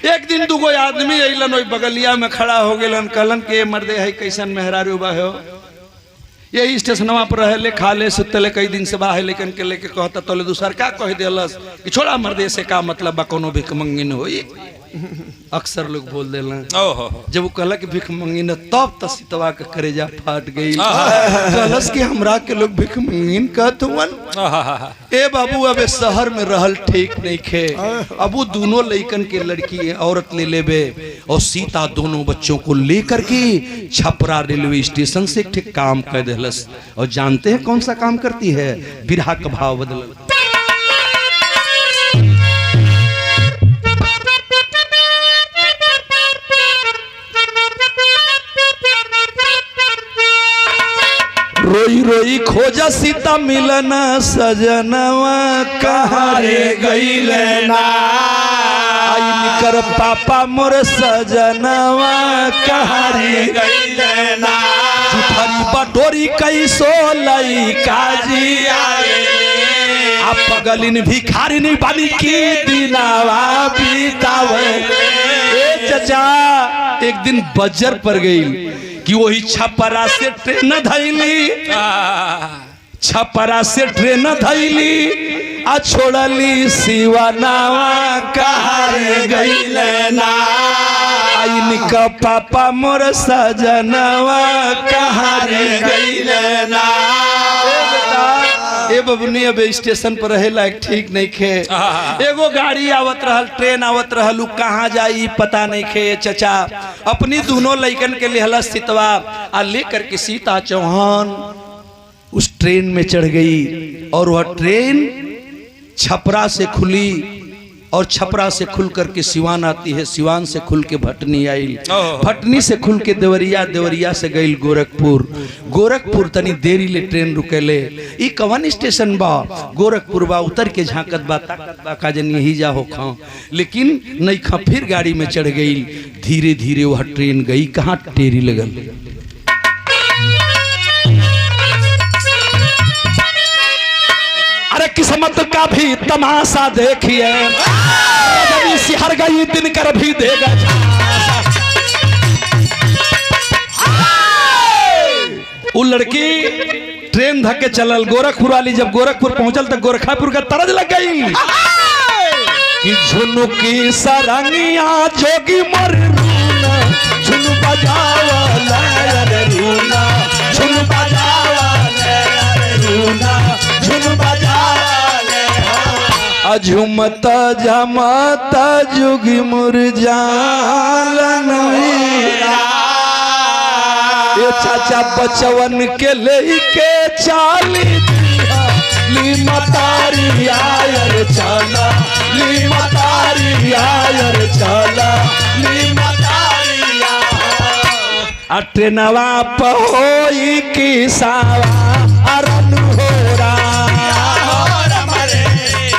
एक दिन 2 आदमी अलन वही बगलिया में खड़ा हो गलन, कहलन के मर्दे है कैसन मेहरारू बा हो, यही स्टेशनवा पर रहे खा ले सुतले कई दिन से बा है, लेकिन के लेके कहता तोले दूसर का कह दिलस कि छोड़ा मर्दे से का मतलब बा, कोनो भिख मंगिन होई, अक्सर लोग बोल देला। जब वो कहला कि भिख मंगिन तब तो सीतवा के करेजा फाट गई, कहलस कि हमरा के लोग भिख मंगिन कहत हुवन, ए बाबू अब शहर में रहल ठीक नहीं खे, अब वो दोनों लइकन के लड़की औरत ले लेबे और सीता दोनों बच्चों को लेकर के छपरा रेलवे स्टेशन से ठीक काम कर देलस। और जानते हैं कौन सा काम करती है? बिरहा का भाव बदल। रोई रोई खोजा सीता मिलन सजनवा, कहाँ रे गइल ना आई निकर पापा मोर सजनवा, कहाँ रे गइल ना जुठरी बटोरी कैसो लई काजी आए, आप पगलिन भिखारिनी बनी की दिनावा बीतावे। ए चचा एक दिन बजर पर गई कि वही छपरा से ट्रेन धैली, छपरा से ट्रेन धैली आ छोड़ली सिवानावा, कहाँ रे गइल ना आइन का पापा मोर सजनवा, कहाँ रे गइल ना। ए बबुनी अब स्टेशन पर रहे लायक ठीक नहीं खे, एगो गाड़ी आवत रहल, ट्रेन आवत रहल, कहाँ जाई पता नहीं खे। चचा अपनी दोनों लइकन के लिहला सीतवा आ लेकर के सीता चौहान उस ट्रेन में चढ़ गई, और वह ट्रेन छपरा से खुली और छपरा से खुल करके सिवान आती है, सिवान से खुल के भटनी आई, भटनी से खुल के देवरिया, देवरिया से गई गोरखपुर, गोरखपुर तनी देरी ले ट्रेन रुकेले। ई कवन स्टेशन बा? गोरखपुर बा। उतर के झांकत बा, ताकत बा का जन यही जा हो खाओ, लेकिन नहीं खा, फिर गाड़ी में चढ़ गई। धीरे धीरे वह ट्रेन गई कहाँ, टेरी लगल। अरे किस्मत का भी तमाशा देखिए, सिहर गई दिन कर भी देगा। वो लड़की ट्रेन धक्के चलल, गोरखपुर वाली जब गोरखपुर पहुंचल तो गोरखापुर का तरज लग गई कि झुनुकी सरंगिया जोगी मर रूना, झुन बजावा रे रूना, झुन बजावा रे रूना, झुन बजावा अझुमत जमत जुगी मुरझालन वीरा। ये चाचा बचवन के लेके चाली ली मतारी आयर चला, ली मतारी आयर चला, ली मतारी आ ट्रेनवा पहोई की सावा अरन होरा,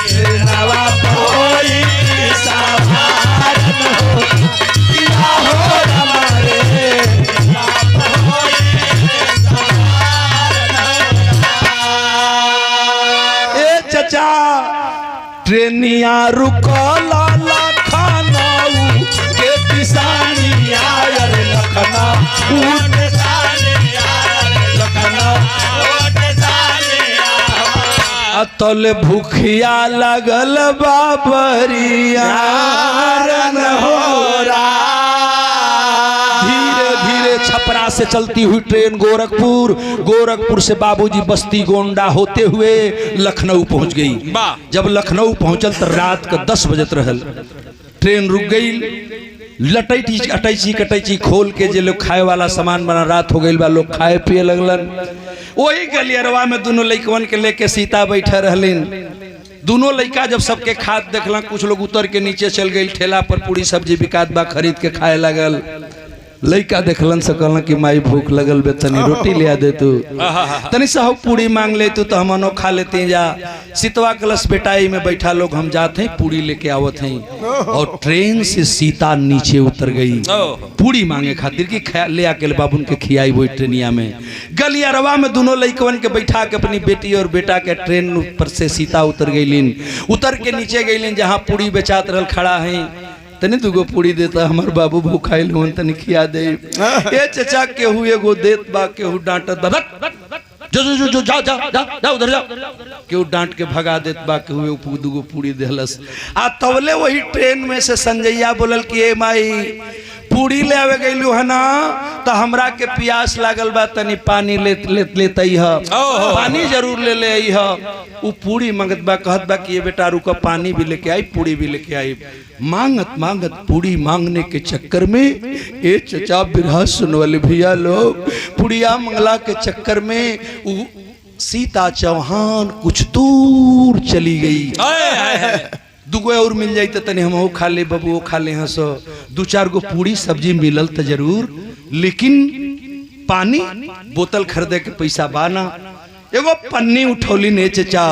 ट्रेनवा पहोई की सावा अरन होरा मारे। चचा ट्रेनिया रुकला लखनऊ के किसानिया रे लखनऊ तल भूखिया लगल बाबरिया धीरे धीरे छपरा से चलती हुई ट्रेन गोरखपुर से बाबूजी बस्ती गोंडा होते हुए लखनऊ पहुंच गई। जब लखनऊ पहुंचल तो रात का 10 बजत रहल। ट्रेन रुक गई। लटैची अटैची कटैची खोल के जे लोग खाए वाला सामान बना, रात हो गई बा, लोग खाए पिए लगलन। वही गलियरवा में दोनों लइकवन के लेके सीता बैठे रहलिन। दोनों लइका जब सबके खाद देखला, कुछ लोग उतर के नीचे चल गई। ठेला पर पूरी सब्जी बिकात बा, खरीद के खाए लगल। लइका देखलन से कहला कि माई भूख लगल बे, तनी रोटी ले आ दे तू, तनी साहब पूरी मांग ले तू तो हमनो खा लेते जा। सीतवा कलश बेटाई में बैठा लोग हम जाते हैं पूरी लेके आवत हैं। और ट्रेन से सीता नीचे उतर गई पूरी मांगे खातिर कि ले आके बाबून के खियाई वो ट्रेनिया में। गलियारवा में दोनों लइकवन के बैठा के अपनी बेटी और बेटा के ट्रेन पर से सीता उतर गईलिन। उतर के नीचे गईलिन जहाँ पूरी बेचात रहल खड़ा है। तनी दुगो पूरी देता, हमार बाबू भूखाइल होन, तनी खिया दे। ए चचा केहू एगो देत बा, केहू डांटत बा, जो जो जो जा जा जा जा उधर जा, केहू डांट के भगा देत बा, केहू दुगो पूरी देहलस। आ तवले वही ट्रेन में से संजैया बोलल कि ए माई पूरी ले आवे गईलू है ना, तो हमरा के प्यास लागल बा, तनी पानी लेते है, पानी जरूर ले ले आई है। वो पूरी मंगत बा, कहत बा कि ये बेटा रुका, पानी भी लेके आई, पूरी भी लेके आई। मांगत मांगत पूरी मांगने के चक्कर में ए चचा बिरहा सुन वाले भैया लोग, पुड़िया मंगला के चक्कर में सीता चौहान कुछ दूर चली गई। दुगो और मिल जाई तो तनी हम खा ले बबू, खा ले हंसो। 2-4 गो पूरी सब्जी मिलल तो जरूर, लेकिन पानी बोतल खरीदे के पैसा बाना। एगो पन्नी उठौलिन ए चचा,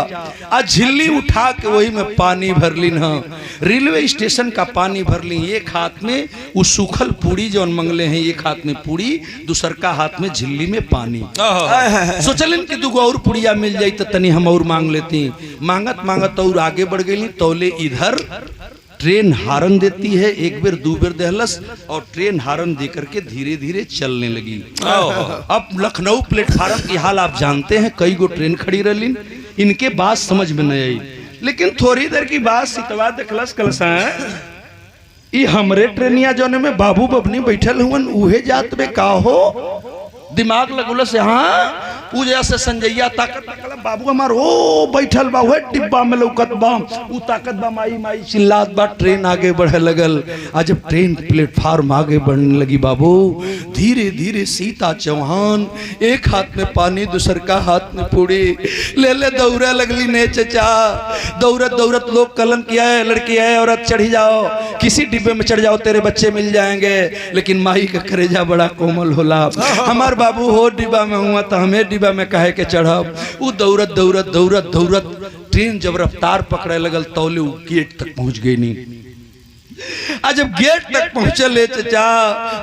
आ झिल्ली उठा के वही में पानी भरलिन। हाँ, रेलवे स्टेशन का पानी भरलिन। एक हाथ में वो सूखल पूरी जो मंगले हैं, एक हाथ में पूरी, दूसर का हाथ में झिल्ली में पानी। सोचलिन कि दुगो और पुड़िया मिल जाई तो तनी हम और मांग लेती। मांगत मांगत और आगे बढ़ गई। तौले इधर ट्रेन हारन देती है, एक बेर 2 बेर देहलस, और ट्रेन हारन दे करके धीरे धीरे चलने लगी। अब लखनऊ प्लेटफार्म की हाल आप जानते हैं, कई गो ट्रेन खड़ी रही। इनके बात समझ में नहीं आई, लेकिन थोड़ी देर की बात सितवा देखलस कलसा ई हमरे ट्रेनिया जोने में बाबू बबनी बैठल हुन, उहे जात में का हो दिमाग लगुलस। हाँ उ जैसे संजैया ताकत बाबू हमार ओ बैठल बा, वह डिब्बा में लौकत बा, उ ताकत बा, माई माई चिल्लात बा। ट्रेन आगे बढ़े लगल। आज जब ट्रेन प्लेटफार्म आगे बढ़ने लगी बाबू, धीरे धीरे सीता चौहान एक हाथ में पानी, दूसर का हाथ में पूरी ले ले दौड़े लगली। ने चचा दौड़त दौड़त लोग कलन किया है, लड़की है औरत चढ़ी जाओ, किसी डिब्बे में चढ़ जाओ, तेरे बच्चे मिल जाएंगे। लेकिन माई का करेजा बड़ा कोमल होला। हमार बाबू हो डिब्बा में हुआ तो हमें डिब्बा में कहे के चढ़ब। वो दौड़त दौड़त दौड़त दौड़त ट्रेन जब रफ्तार पकड़े लगल, तौले गेट तक पहुंच गई। नहीं आज जब गेट तक पहुंचल चचा,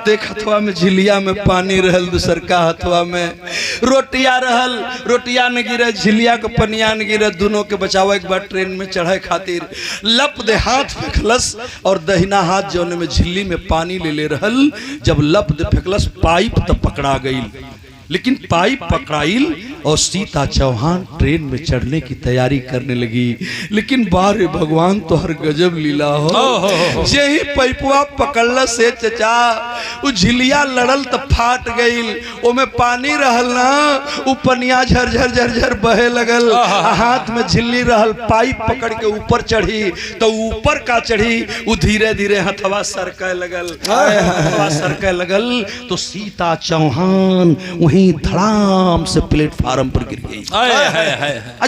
देख हथवा में झिलिया में पानी रहल, दूसर का हथवा में रोटिया रहल। रोटिया न गिरे, झिलिया के पनिया न गिरे, दोनों के बचाव। एक बार ट्रेन में चढ़े खातिर लप दे हाथ फेंकलस, और दहिना हाथ जौने में झिल्ली में पानी ले ले रहल, जब लप दे फेंकलस पाइप तब पकड़ा गई। लेकिन पाइप पकड़ाइल और सीता चौहान ट्रेन में चढ़ने की तैयारी करने लगी। लेकिन बारे भगवान तो हर गजब लीला हो। यही पाइपवा पकड़ल से चचा वो झिलिया लड़ल तो फाट गई। ओमे पानी रहल ना, वो पनिया झरझर झरझर बहे लगल। हाथ में झिल्ली रहल, पाइप पकड़ के ऊपर चढ़ी तो ऊपर का चढ़ी, वो धीरे धीरे हथवा सरके लगल। हथवा सरके लगल तो सीता चौहान धड़ाम से प्लेटफार्म पर गिर गई।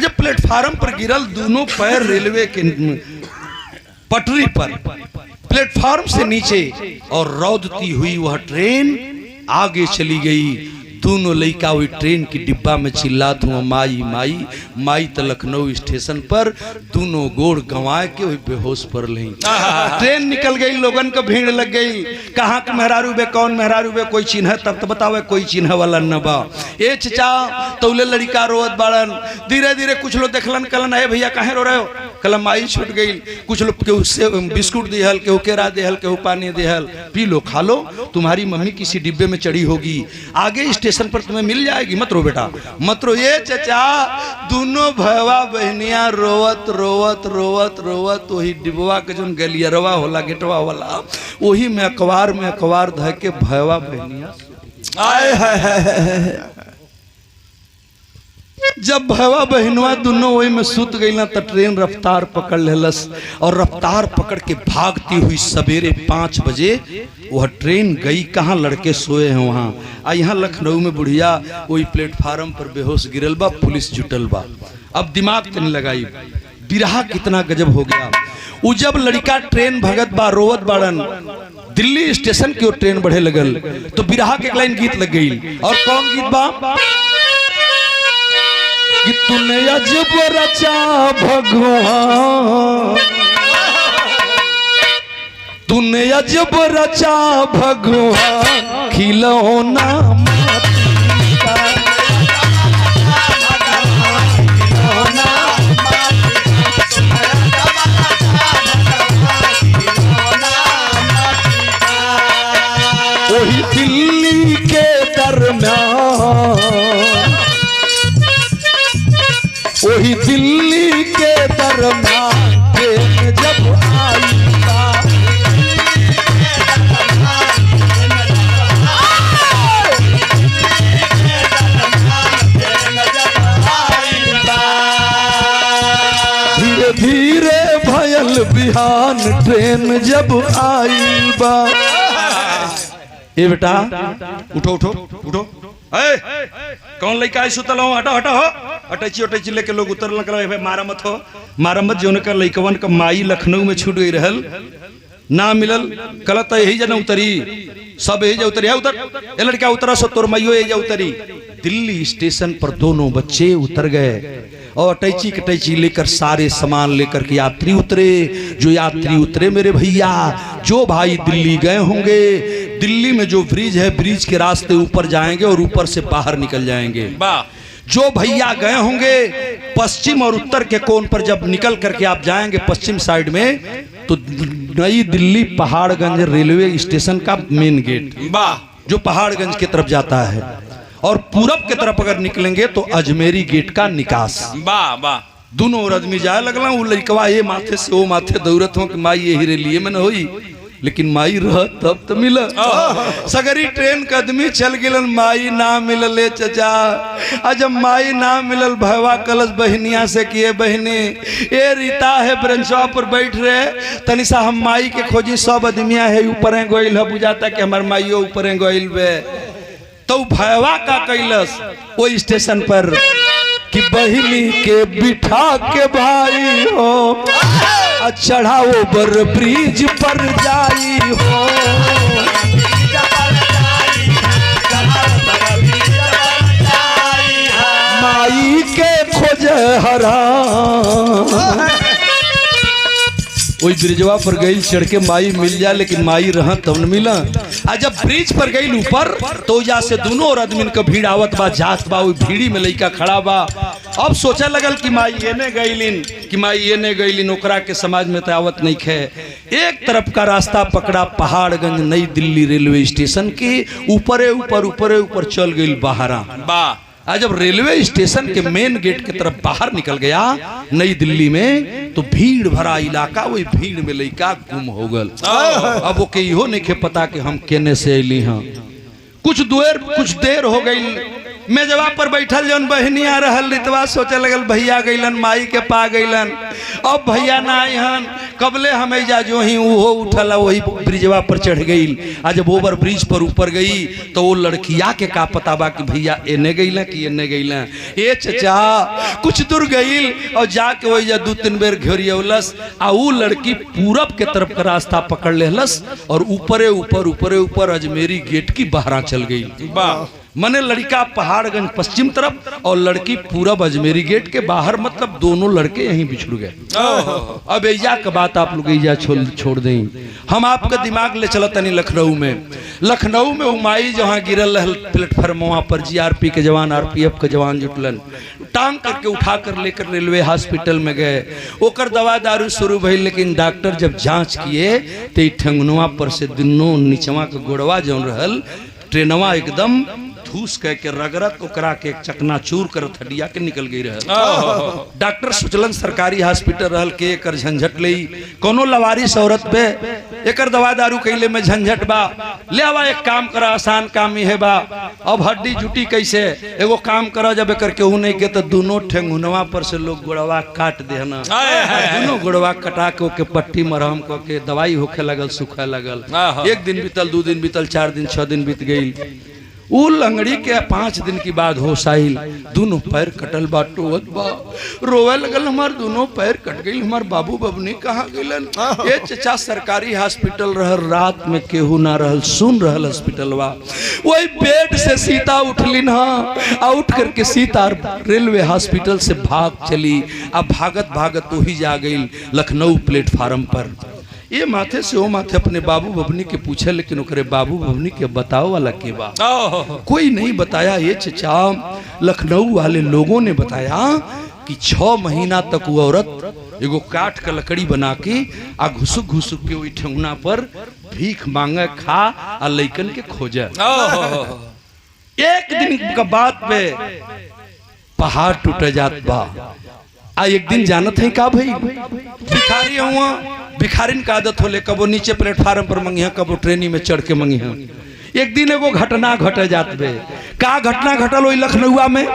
जब प्लेटफार्म पर गिरल, दोनों पैर रेलवे के पटरी पर, प्लेटफार्म से नीचे, और रौदती हुई वह ट्रेन आगे चली गई। दोनों लड़का वही ट्रेन की डिब्बा में चिल्लात हुआ माई माई माई। तो लखनऊ स्टेशन पर दोनों गोड़ गंवा के वही बेहोश पर ली। ट्रेन निकल गई, लोगन का भीड़ लग गई। कहाँ के मेहरारू बे, कौन मेहरारू बे, कोई चिन्ह तब तो बतावे, कोई चिन्ह वाला न बा। ए चचा तौले लड़का रोवत बाड़न। धीरे धीरे कुछ लोग देखलन, कलन है भैया काहे रो रहे हो, कलम माई छूट गई। कुछ लोग केहू से बिस्कुट दिहल, केहू केरा दिहल, केहू पानी दिहल, पी लो खा लो, तुम्हारी मम्मी किसी डिब्बे में चढ़ी होगी, आगे स्टेशन पर तुम्हें मिल जाएगी, मत रो बेटा मत रो। ये चचा दोनों भैया बहनिया रोवत रोवत रोवत रोवत वही डिब्बा के जो गलियरवा होला गेटवा वाला वही में अखबार धह के भैया बहनिया आए है। जब भैया बहनवा दोनों वही में सुत गई ना तो ट्रेन रफ्तार पकड़ लेलस और रफ्तार पकड़ के भागती हुई सवेरे 5 बजे वह ट्रेन गई। कहाँ लड़के सोए हैं वहाँ। आ यहाँ लखनऊ में बुढ़िया वही प्लेटफार्म पर बेहोश गिरल बा, पुलिस जुटल बा। अब दिमाग तनी लगाई, बिरहा कितना गजब हो गया। उ जब लड़का ट्रेन भगत बा रोवत बाड़न, दिल्ली स्टेशन की ओर ट्रेन बढ़े लगल तो बिरहा के एक लाइन गीत लग गई। और कौन गीत बा कि तूने अजब रचा भगवान, तूने अजब रचा भगवान, खिलौना माटी का। वही दिल्ली के दरमियान, वही दिल्ली के दरमियान ट्रेन जब आई धीरे धीरे भयल बिहान ट्रेन जब आई बा। ए बेटा उठो उठो उठो, कौन लड़का है सुतल हो, हटा हटा हो, अटैची लेके लोग उतरल कर मारा मत हो, मारा मत। जो कर लड़कवन का माई लखनऊ में छूट गई रहल ना मिलल, कल यही जना उतरी, सब यही जा उतरी है, उतर ए लड़का उतरा सब तोर माइयो यही जा उतरी। दिल्ली स्टेशन पर दोनों बच्चे उतर गए और अटैची लेकर सारे सामान लेकर के यात्री उतरे। जो यात्री उतरे मेरे भैया, जो भाई दिल्ली गए होंगे, दिल्ली में जो ब्रिज है ब्रिज के रास्ते ऊपर जाएंगे और ऊपर से बाहर निकल जाएंगे। जो भैया गए होंगे पश्चिम और उत्तर के कोण पर जब निकल करके आप जाएंगे पश्चिम साइड में तो नई दिल्ली पहाड़गंज रेलवे स्टेशन का मेन गेट जो पहाड़गंज की तरफ जाता है, और पूरब की तरफ अगर निकलेंगे तो अजमेरी गेट का निकास। दोनों और आदमी जाए लगला, वो लड़कवा ये माथे से वो माथे दौड़त हो कि माई यही रेलिए में न होई, लेकिन माई रह तब तो मिल। सगरी ट्रेन का आदमी चल गिलन, माई ना मिलले चचा। जब माई ना मिलल भैया कलश बहनिया से किए बहनी ए रीता है ब्रंचवा पर बैठ रहे तनिसा हम माई के खोजी, सब आदमिया है ऊपर गोइल है, बुझाता कि हमार माइयो ऊपर गोइल बे। तो भैया का कैलस वो स्टेशन पर कि बहिनी के बिठा के भाई हो चढ़ाओ बर ब्रिज पर जाई हो। माई के खोज हरा वही ब्रिजवा पर गई चढ़ के माई मिल जा, लेकिन माई रहा तब न मिला। जब ब्रिज पर गई ऊपर तो जा से दोनों और आदमी का भीड़ आवत बा, जात बा, वही भीड़ी में लइका खड़ा बा। अब सोचा लगल कि माई ये ने गईलिन, कि माई ये ने गईलिन, ओकरा के समाज में तो आवत नहीं खे। एक तरफ का रास्ता पकड़ा पहाड़गंज नई दिल्ली रेलवे स्टेशन के ऊपरे ऊपर चल गई बाहरा। जब रेलवे स्टेशन के मेन गेट की तरफ बाहर निकल गया नई दिल्ली में तो भीड़ भरा इलाका, वही भीड़ में लइका गुम हो गल। अब वो के इहो नहीं पता कि हम केने से अली हाँ। कुछ देर हो गई, मेजवा पर बैठल जौन बहनिया रहल रितवा सोचे लगल भैया गईलन माई के पा गईलन, अब भैया ना आईहन कबले हमें जा जो ही वो उठल वही ब्रिजवा पर चढ़ गई। जब ओवर ब्रिज पर ऊपर गई तो वो लड़किया के का पता बा कि भैया एने गईला कि एने गईला। ए चचा कुछ दूर गई और जाके वही जा 2-3 बेर घेरियलस आ वो लड़की पूरब के तरफ का रास्ता पकड़ लेलस और ऊपरे ऊपर अजमेरी गेट की बहरा चल गई। मने लड़का पहाड़गंज पश्चिम तरफ और लड़की पूरब अजमेरी गेट के बाहर, मतलब दोनों लड़के यहीं बिछड़ गए। अब ऐजा का बात आप लोग ऐजा छोड़ दें, हम आपका दिमाग ले चला तनी लखनऊ में उमाई जहाँ गिरल रहल प्लेटफॉर्म पर जीआरपी के जवान आरपीएफ के जवान जुटलन, टांग करके उठा कर लेकर रेलवे हॉस्पिटल में गए। ओकर दवा दारू शुरू भइल, लेकिन डॉक्टर जब जांच किए तो ठंगनुआ पर से दुनों नीचवा के गोड़वा जौन रहल ट्रेनवा एकदम धूस कह के रगरत ओकरा के चकनाचूर करत हड्डिया के निकल गई रहल। डॉक्टर सोचलन सरकारी हॉस्पिटल रहल के एकर झंझट ले, कोनो लवारिस औरत पे एकर दवा दारू कैले में झंझट बा, ले आवा एक काम करा, आसान काम ही है बा। अब हड्डी जुटी कैसे, एगो काम करा, जब एकर केहू नहीं के तो दोनों ठेंगुनवा पर से लोग गोड़वा काट देना, दोनों गोड़वा कटा के ओके पट्टी मरहम को के दवाई होखे लगल, सूखे लगल। एक दिन बीतल, 2 दिन बीतल, 4 दिन 6 दिन बीत गई। उ लंगड़ी के 5 दिन की बाद होश आइल, दोनों पैर कटल बा, टोवत बा, रोवे लगल, हमार दोनों पैर कट गई, हमार बाबू बबनी कहाँ गिलन। ये चचा सरकारी हॉस्पिटल रहल, रात में केहू ना रहल, सुन रहल हॉस्पिटलवा। वही बेड से सीता उठलिन, हाँ उठ करके सीता रेलवे हॉस्पिटल से भाग चली। अब भागत भागत वही जा गई लखनऊ प्लेटफार्म पर। ये माथे से वो माथे अपने बाबू बबनी के पूछे, लेकिन ओकरे बाबू बबनी के बताओ वाला के बा कोई नहीं बताया। ये चचा लखनऊ वाले लोगों ने बताया कि 6 महीना तक वो औरत एगो काठ का लकड़ी बना के आ घुसुक घुसुक के वही ठेंगुना पर भीख मांगे, खा आ लइकन के खोजे। एक दिन का बात पे पहाड़ टूट जात बा। आ एक दिन जानत है का भाई, भिखारी हुआ, भिखारिन का आदत होले, कबो नीचे प्लेटफार्म पर मंगिया, कबो ट्रेनी में चढ़ के मंगिया। एक दिन एगो घटना घटे जात बे। का घटना घटल वही लखनऊआ में?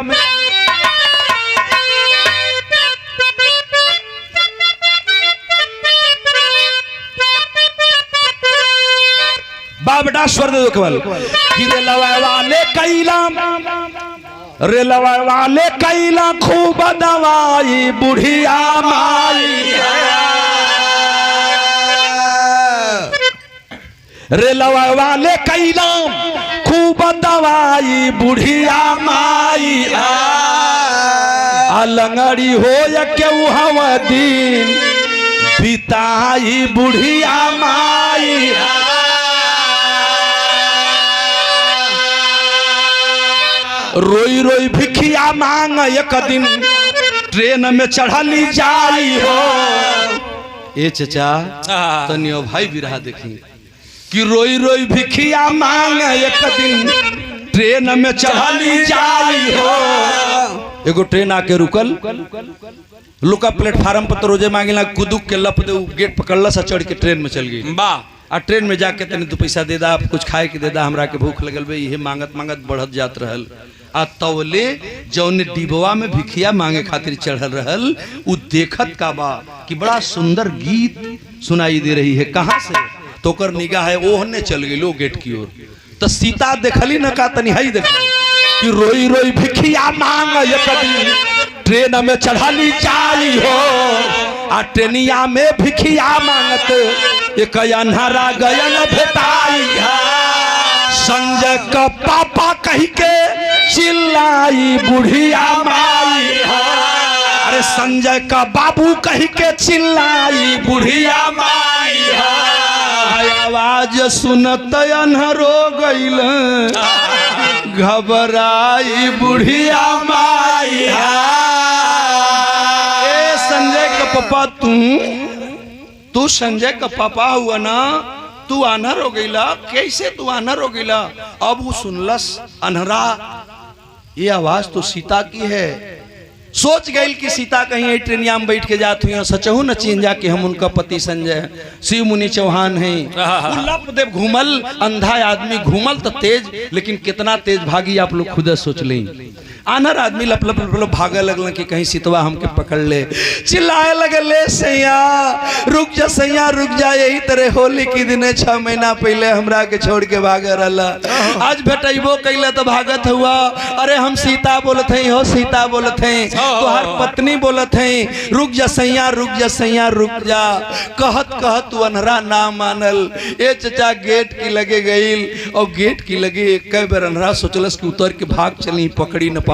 बाबड़ा स्वर दे दो केवल। रेलवा वाले कैला खूब दवाई बुढ़िया माई, रेलवा वाले कैला खूब दवाई बुढ़िया माई, लंगड़ी हो या केहू हवा दिन बिताई बुढ़िया माई। रोई रोई भिखिया मांग एक दिन ट्रेन में चढ़ली जाई हो। ए चचा तनियो भाई बिरहा देखी कि रोई रोई भिखिया मांग एक दिन ट्रेन में चढ़ली जाई हो। एगो ट्रेन आके रुकल, लुका प्लेटफार्म पर तो रोजे मांगिला, कुदुक के लप दे गेट पकड़ला सा, चढ़ के ट्रेन में चल गई। आ ट्रेन में जाके तनी 2 पैसा दे दा, कुछ खाए के दे दा, हमरा के भूख लगल बे, ये मांगत मांगत बढ़त जात रहल। आ तवले जौन डिबवा में भिखिया मांगे खातिर चढ़ल रहल, उ देखत का बा कि बड़ा सुंदर गीत सुनाई दे रही है। कहाँ से? तो कर निगाह है ओहने चल गई लो गेट की ओर। तो सीता देखली न का तनी हई देखली कि रोई रोई भिखिया मांग एक दिन ट्रेन में चढ़ली जाई हो। आ ट्रेनिया में भिखिया मांगत एक अन्हरा गयन भेटाई, संजय का पापा कही के चिल्लाई बुढ़िया माई। अरे संजय का बाबू कही के चिल्लाई बुढ़िया माई। आवाज सुनत अन्हरो गइल घबराई बुढ़िया माई। ए संजय का पापा, तू संजय का पापा हुआ ना, तू अनहर हो गईला। कैसे तू अनहर हो गईला? अब वो सुनलस अनहरा, ये आवाज तो सीता की है। सोच गई कि सीता कहीं ट्रेनिया में बैठ के जाती हुई, सचहू न चीन जाके हम उनका पति संजय शिव मुनि चौहान हैं। लप देव घूमल, अंधा आदमी घूमल तो तेज, लेकिन कितना तेज भागी आप लोग खुद सोच लें। आनर आदमी लप लप लप भागे लगल कि कहीं सीतवा हमके पकड़ ले। चिल्लाए लगल सैया रुक जा सैया रुक जा, यही तरह होली के दिन 6 महीना पहले हमरा के छोड़ के भागे रहला, आज भेटैबो कैला तो भागत हुआ। अरे हम सीता बोलत हैं हो सीता बोलत हैं, तोहार पत्नी बोलत हैं रुक जा सैया रुक जा सैया रुक जा। कहत कहत तू अनहरा ना मानल। ए चचा गेट की लगे गईल और गेट की लगे एक बेर अनहरा सोचलस कि उतर के भाग चली, पकड़ी न पावे।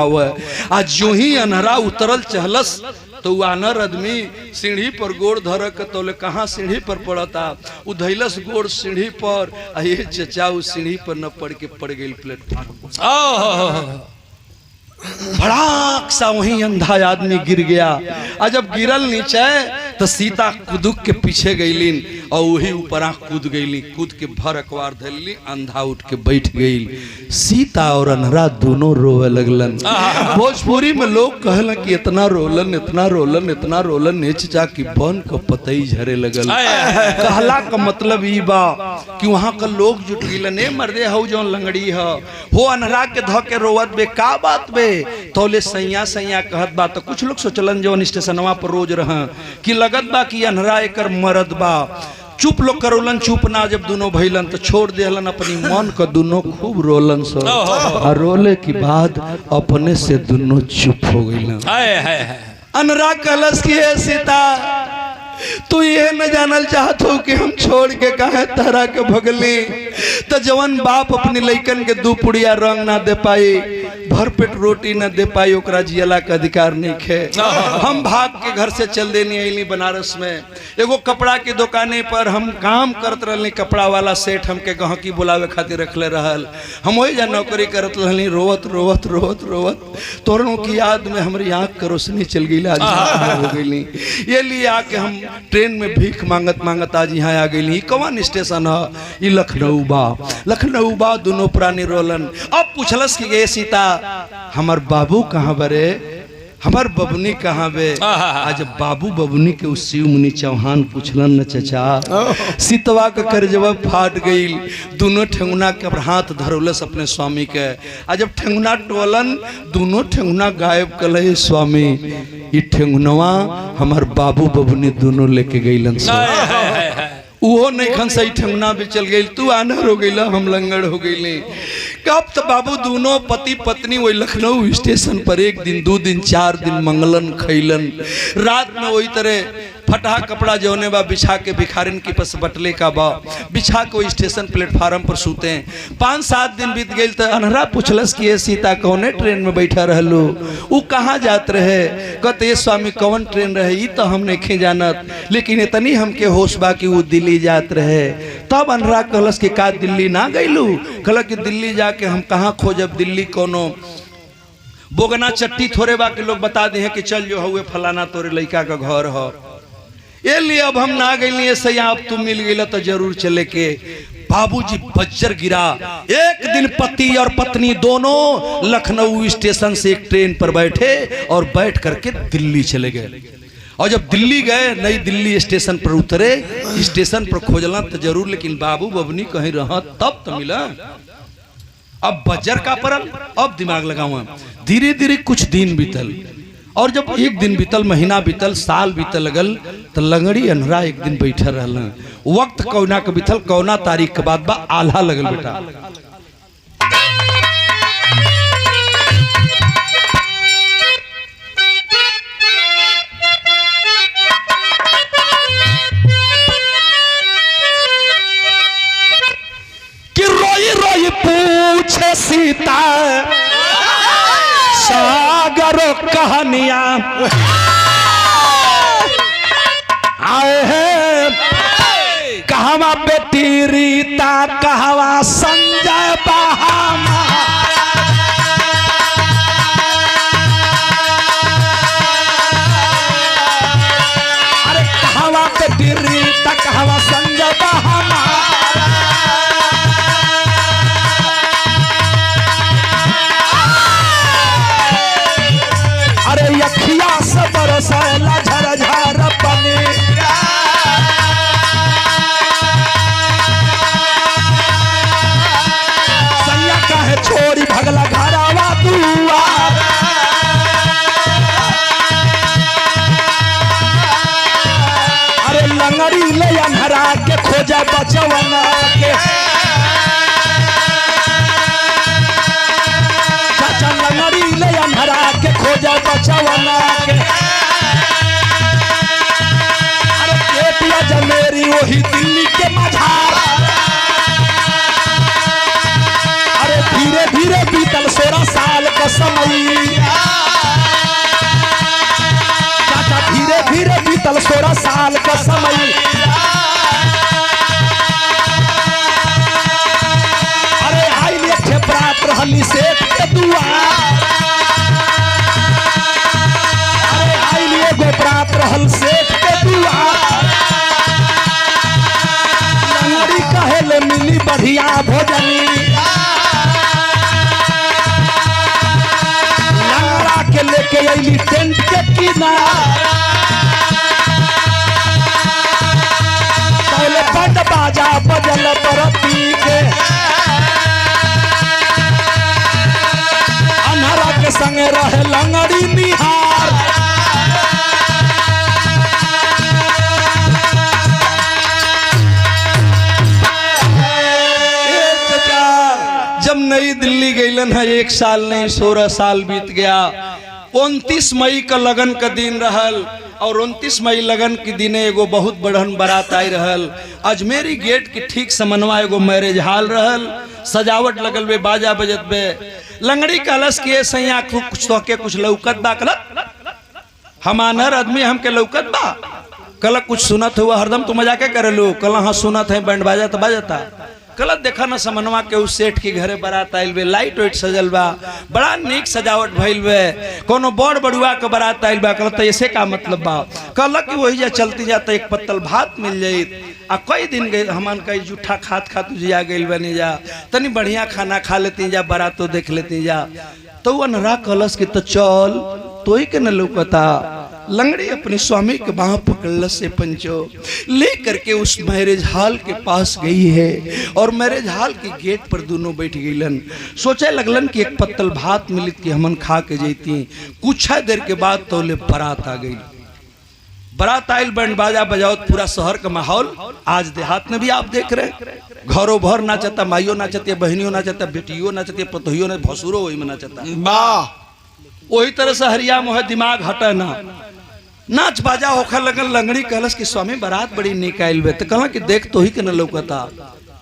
आज जो ही अनहरा उतरल चहलस तो आनर आदमी सीढ़ी पर गोड़ धरक तोले कहाँ सीढ़ी पर पड़ता, उधैलस गोड़ सीढ़ी पर। ये चचा उस सीढ़ी पर न पड़ के पड़ गई प्लेटफॉर्म। भड़ाक सा वहीं अंधा आदमी गिर गया। और जब गिरल नीचे तो सीता कुदुक के पीछे गईलीन और वही ऊपर कूद गईली, कूद के भर अखबार धरली, अंधा उठ के बैठ गई। सीता और अनहरा दोनों रोवे लगलन। भोजपुरी में लोग कहलन कि इतना रोलन इतना रोलन इतना रोलन नेचा की बन का पतई झरे लगल। कहला का मतलब ई बा कि वहां का लोग जुट गिलन, मर्दे हो जो लंगड़ी हो अनहरा के ध के रोवत बे का बात बे तोले सैया सैया कहत बा। तो कुछ लोग सोचलन जो स्टेशनवा पर रोज रह कि लगत बा कि अनहरा एकर मरद बा। चुप लोग करोलन, चुप ना जब दोनों भइलन तो छोड़ देलन अपनी मन का, दोनों खूब रोलन सो और रोले के बाद अपने से दोनों चुप हो गइलन। अनहरा कलश की है सीता तू ये न जानल चाहत हो कि हम छोड़ के काहे तहरा के भगली। तो जवन बाप अपनी लइकन के 2 पुड़िया रंग ना दे पाई, भरपेट रोटी न दे पाई, ओकरा जियला का अधिकार नहीं खे। हम भाग के घर से चल देनी अली बनारस में। एगो कपड़ा की दुकाने पर हम काम करत रहली, कपड़ा वाला सेठ हमके गहकी बुलावे खातिर रखले रहल। हम वही जा नौकरी करत रहली, रोवत रोवत रोवत रोवत तोरणों की याद में हमारी आँख का रोशनी चल गई, आज हो गई। ये लिए आके हम ट्रेन में भीख मांगत मांगत आज यहाँ आ गई। कौन स्टेशन है? ये लखनऊ बा। लखनऊ बा दोनों प्राणी रोलन। अब पूछलस कि ये सीता हमार बाबू कहाँ बरे, हमार बबनी कहाँ बे। आज बाबू बबनी के उस शिव मुनि चौहान पूछलन न चचा। सीतवा का करजवा फाट गई, दोनों ठेंगुना के हाथ धरोलस अपने स्वामी के। आज जब ठेंगुना टोलन दोनों ठेंगुना गायब कल स्वामी, ये ठेंगुनवा हमार बाबू बबनी दोनों लेके गईलन। वो नहीं खन सही ठेंगुना भी चल गई, तू आनर हो गई, हम लंगड़ हो गई। कब तो बाबू दोनों पति पत्नी वही लखनऊ स्टेशन पर 1 दिन 2 दिन 4 दिन मंगलन खैलन। रात में वही तरह फटा कपड़ा जौने बा बिछा के भिखारिन की पस बटले का बा बिछा के वही स्टेशन प्लेटफार्म पर सूते हैं। 5-7 दिन बीत गई तो अनहरा पूछलस कि ये सीता कौने ट्रेन में बैठा रहलू, वो कहाँ जात रहे। कहते ये स्वामी कौन ट्रेन रहे ये तो हम नहीं जानत, लेकिन इतनी हमके होश बा कि वो दिल्ली जात रहे। तब अनहरा कहलस कि का दिल्ली ना गईलू। कहल कि दिल्ली जाके हम कहाँ खोजब, दिल्ली कोनो बोगना चट्टी थोड़े बा के लोग बता दे कि चल जो हुए फलाना तोरे लड़का का घर हो। ये लिए अब हम ना गई सैया, अब तुम मिल गई तो जरूर चले के। बाबूजी बज्जर गिरा। एक दिन पति और पत्नी दोनों लखनऊ स्टेशन से एक ट्रेन पर बैठे और बैठ करके दिल्ली चले गए। और जब दिल्ली गए, नई दिल्ली स्टेशन पर उतरे, स्टेशन पर खोजला तो जरूर, लेकिन बाबू बबनी कहीं रहा तब तो मिला। अब बज्जर का परल, अब दिमाग लगाऊं। धीरे धीरे कुछ दिन बीतल, और जब 1 दिन बीतल, महीना बीतल, साल बीतल लगल, तो लंगड़ी अनहरा एक दिन बैठा रहल। वक्त कौना के बीतल, कौना तारीख के बाद बा, आल्हा लगल बेटा। कि रोई रोई पूछे सीता सागरो कहानियां आए हैं, कहवा बेटी रीता, कहवा संजय बहामा। अरे कहवा बेटी रीता, कहवा संजय बहामा। अरे अखिया से बरस खोजा बचवना के। चाचा लंगड़ी ले अन्हरा के खोजा बचवना के। अरे केटिया जमेरी वही दिल्ली के मझार। अरे धीरे धीरे बीतल 16 साल का समय। चाचा धीरे धीरे बीतल 16 साल का समय। अरे आई ले बरात रहली सेठ के दुआर। अरे आई ले बरात रहल सेठ के दुआर। लंगड़ी कहे ले मिली बढ़िया भोजनी। लंगड़ा के लेके अली टेंट के किनार। पहले बंड बाजा बजल बरती के। अन्हरा के संगे रहे लंगड़ी निहार। जब नई दिल्ली गईलन है 1 साल नहीं 16 साल बीत गया। 29 मई का लगन का दिन रहल और 29 मई लगन के दिने एगो बहुत बढ़न बारात आई रहल। अजमेरी गेट के ठीक समनवा एगो मैरिज हाल रहल। सजावट लगल बे, बाजा बजत बे। लंगड़ी कलश के सैया कुछ तो के कुछ लौकत बा। कलक हमानर आदमी हमके लौकत बा। कल कुछ सुनत हुआ हरदम तू मजाके करेलू। कल हाँ सुनत है बैंड बाजा तो बजता। कल देखा ना समनवा के उस सेठ के घरे बारात आइल बे। लाइट वाइट सजल बा, बड़ा नीक सजावट भइल बे। कोनो बड़ बड़ुआ के बारात आइल बा। कहल ऐसे का मतलब बा। कहल कि वही जा चलती जाता एक पत्तल भात मिल जाई। आ कई दिन गए हमन कई जूठा खात खात जा गइल बनी जा। तनी बढ़िया खाना खा लेती जा, बारातो देख लेती जा। तो अनरा कलश के तो चल तो ही के न लौकता। लंगड़ी अपने स्वामी के बाह पकड़ से पंचो ले करके उस मैरिज हॉल के पास गई है और मैरिज हॉल के गेट पर दोनों बैठ गईलन। सोचे लगलन कि एक पत्तल भात मिलित कि हमन खा के जैती। कुछ देर के बाद तोले बारात आ गई। बारात आयल, बैंड बाजा बजाओ, पूरा शहर का माहौल। आज देहात में भी आप देख रहे घरों भर नाचता, माइयों नाचती, बहनियों नाचता, बेटियों नाचती, पतोहियों ने भसुरो वही में नाचता। वही तरह से हरिया मोह दिमाग हटे ना, नाच बाजा होखा लगन। लंगड़ी कहलस कि स्वामी बारात बड़ी निक आइल बे। तो कहला कि देख तो ही के न लौकता।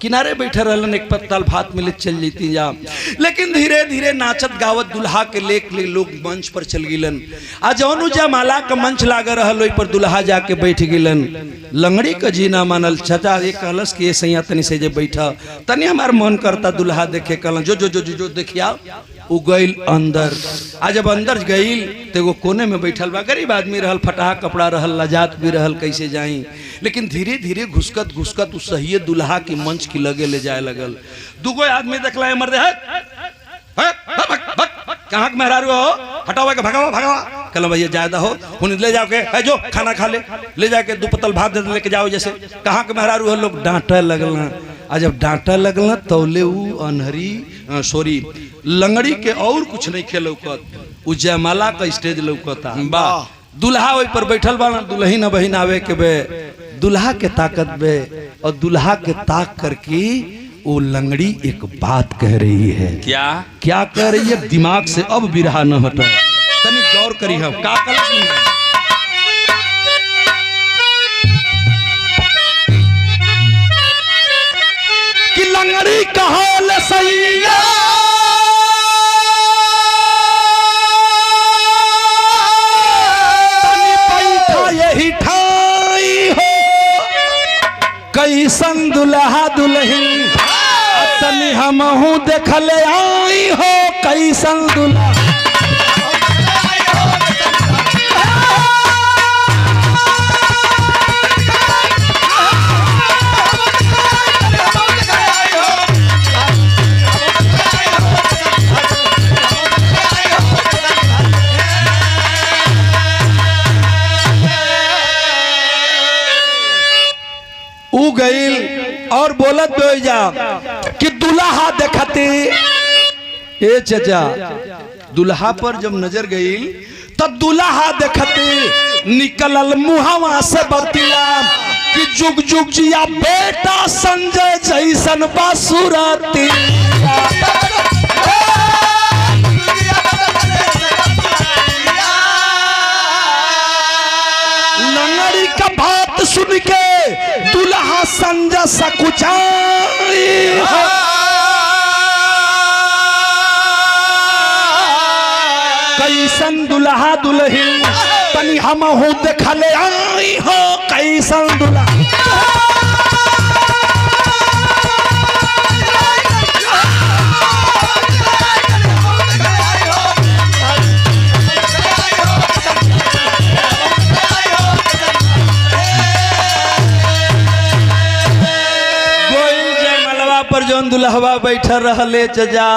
किनारे बैठे रहलन, एक पत्तल भात मिले चल जीती जा। लेकिन धीरे धीरे नाचत गावत दुल्हा के लेक ले लोग मंच पर चल गिलन। आ जौन जयमाला का मंच लाग रहल ओहि पर दुल्हा जाके बैठ गिलन। लंगड़ी का जीना मानल। चाचा ये कहलस कि ये सैया तनी से जे बैठा, तनी हमार मन करता दुल्हा देखे। कहलन जो जो जो जो, जो देखिया। उ गईल अंदर। आ जब अंदर गईल तो एगो कोने में बैठल बा। गरीब आदमी रहल, फटाहा कपड़ा रहल, लजात भी रहल, कैसे जाई। लेकिन धीरे धीरे घुसकत घुसकत उस सही दुल्हा की मंच की लगे ले जाए लगल। दुगो आदमी देखला मर दे कहाँ के मेहरारू हो, हटाओ के भगावा भगावा। कहला भैया ज्यादा हो उन्हें ले जाओ के जो खाना खा ले जाके 2 पत्तल भात दे लेके जाओ। जैसे कहाँ के मेहरारू हो, लोग डांटे लगल। आ जब डांटे लगल तौले उ अनहरी सॉरी लंगड़ी के और कुछ नहीं खे लौकत, उ जयमाला का स्टेज लौकता। दुल्हा वही पर बैठल बा। दुल्हन बहिन आवे के बे, दुल्हा के ताकत बे और दुल्हा के ताक करके वो लंगड़ी एक बात कह रही है। क्या कह रही है? दिमाग से अब बिरहा न हटे, तनी गौर करी हम का कि लंगड़ी कहल सैया यही ठाई हो कैसन दुल्हा दुल्हन तनी हमहू देखले आई हो कैसन दुल्हा। उ गईल और बोलत बोई जा कि दुल्हा देखते। ए चाचा दुल्हा पर जब नजर गई तो दुल्हा देखते निकलल मुहावा से बतिया कि जुग जुग जिया बेटा संजय जैसन बासुराती लंगड़ी का बात सुन के दुल्हा संजय सकुचाई कैसन दुल्हा दुल्हिन तनी हम हो देखले आई हो कैसन दुल्हा जौन दुल्हवा बैठल रहले चजा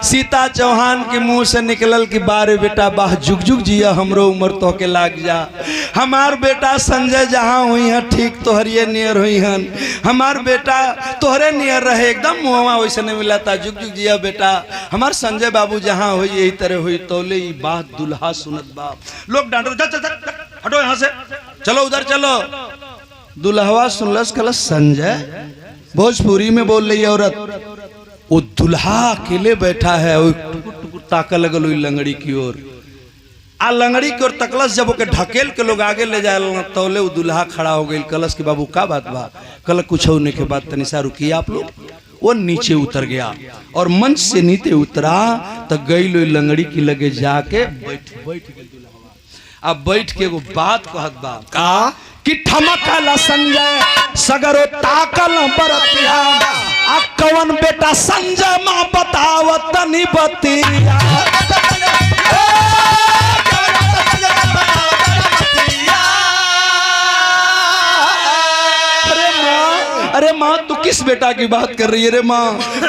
सीता चौहान के मुंह से निकलल कि बारे बेटा बाह जुग जुग जिया हमरो उम्र तो के लाग जा हमार बेटा संजय जहाँ हुई हैं ठीक तोहरिए नियर हुई हन हमार बेटा तोहरे नियर रहे एकदम मुहवा वैसे नहीं मिला था जुग जुग जिया बेटा हमार संजय बाबू जहाँ हुई यही तरह हुई तोले ये बात दुल्हा सुनत बाप लोग डांटो हटो यहाँ से चलो उधर चलो दुल्हवा सुनलस कलस संजय भोजपुरी में बोल रही है औरत वो दुल्हा अकेले बैठा है ताका लगल हुई लंगड़ी की ओर आ लंगड़ी की ओर तकलस जब ओके ढकेल के लोग आगे ले जाए तौले वो दुल्हा खड़ा हो गई कलश के बाबू का बात बा कल कुछ होने के बाद तनिसा रुकिए आप लोग वो नीचे उतर गया और मंच से नीचे उतरा तो गई लो लंगड़ी की लगे जाके बैठ अब बैठ के वो बात कहत बा का कि ठमकल संजय सगरो ताकल बरतिया आ कवन बेटा संजय मां बतावत तनी बतिया अरे माँ तू किस बेटा की बात कर रही है रे माँ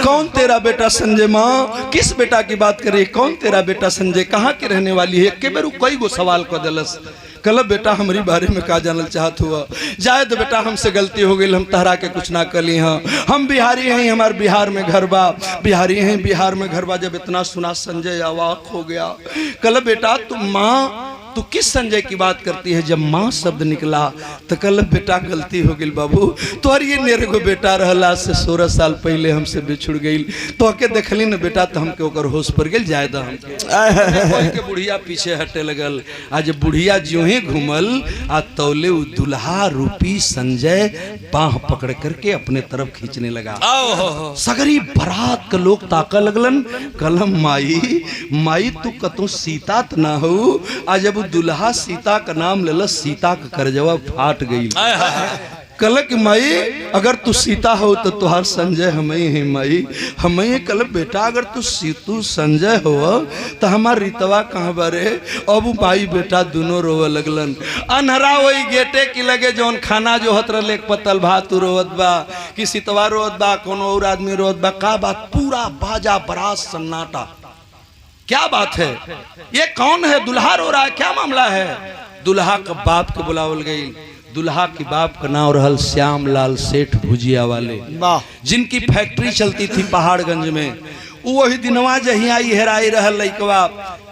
कौन तेरा बेटा संजय माँ किस बेटा की बात कर रही है कौन तेरा बेटा संजय कहाँ की रहने वाली है के बेरू कई गो सवाल को दलस कल बेटा हमारी बारे में का जानल चाहत हुआ जाए तो बेटा हमसे गलती हो गई हम तहरा के कुछ ना कली हाँ हम बिहारी हैं हमारे बिहार में घर बा बिहारी हैं बिहार में घर बा जब इतना सुना संजय अवाक हो गया कल बेटा तुम माँ तू किस संजय की बात करती है जब माँ शब्द निकला तो कल बेटा गलती हो गई बाबू तोहर ये मेरे को बेटा रहला से 16 साल पहले हमसे बिछुड़ गई तो के देखली न बेटा तो हमके ओकर होश पर गेल जायदा हमके बुढ़िया पीछे हटे लगल आज बुढ़िया ज्यों ही घूमल आ तौले दुल्हा रूपी संजय बाह पकड़ करके अपने तरफ खींचने लगा सगरी बारात के लोग ताका लगलन कलम माई तू कतू सीता त ना हो आज जब दुल्हा सीता का नाम लेला सीता का करजवा फाट गई कल कि माई अगर तू सीता हो तो तुहार संजय हमें है माई हमें कल बेटा अगर तू संजय हो तो हमार रितवा कहाँ बारे अब माई बेटा दोनों रोवे लगलन अनहरा वही गेटे की लगे जौन खाना जो हत रहे पतल भात रोवत बा कि सीतवा रोवत बा कोनो और आदमी रोवत बा का बात पूरा बाजा बरात सन्नाटा क्या बात है ये कौन है दुल्हा रो रहा है क्या मामला है दुल्हा का बाप के बुलावल गई दुल्हा की बाप का नाम रहल श्याम लाल सेठ भुजिया वाले जिनकी फैक्ट्री चलती थी पहाड़गंज में वही दिनवा जहिया हेराई रहल लइकवा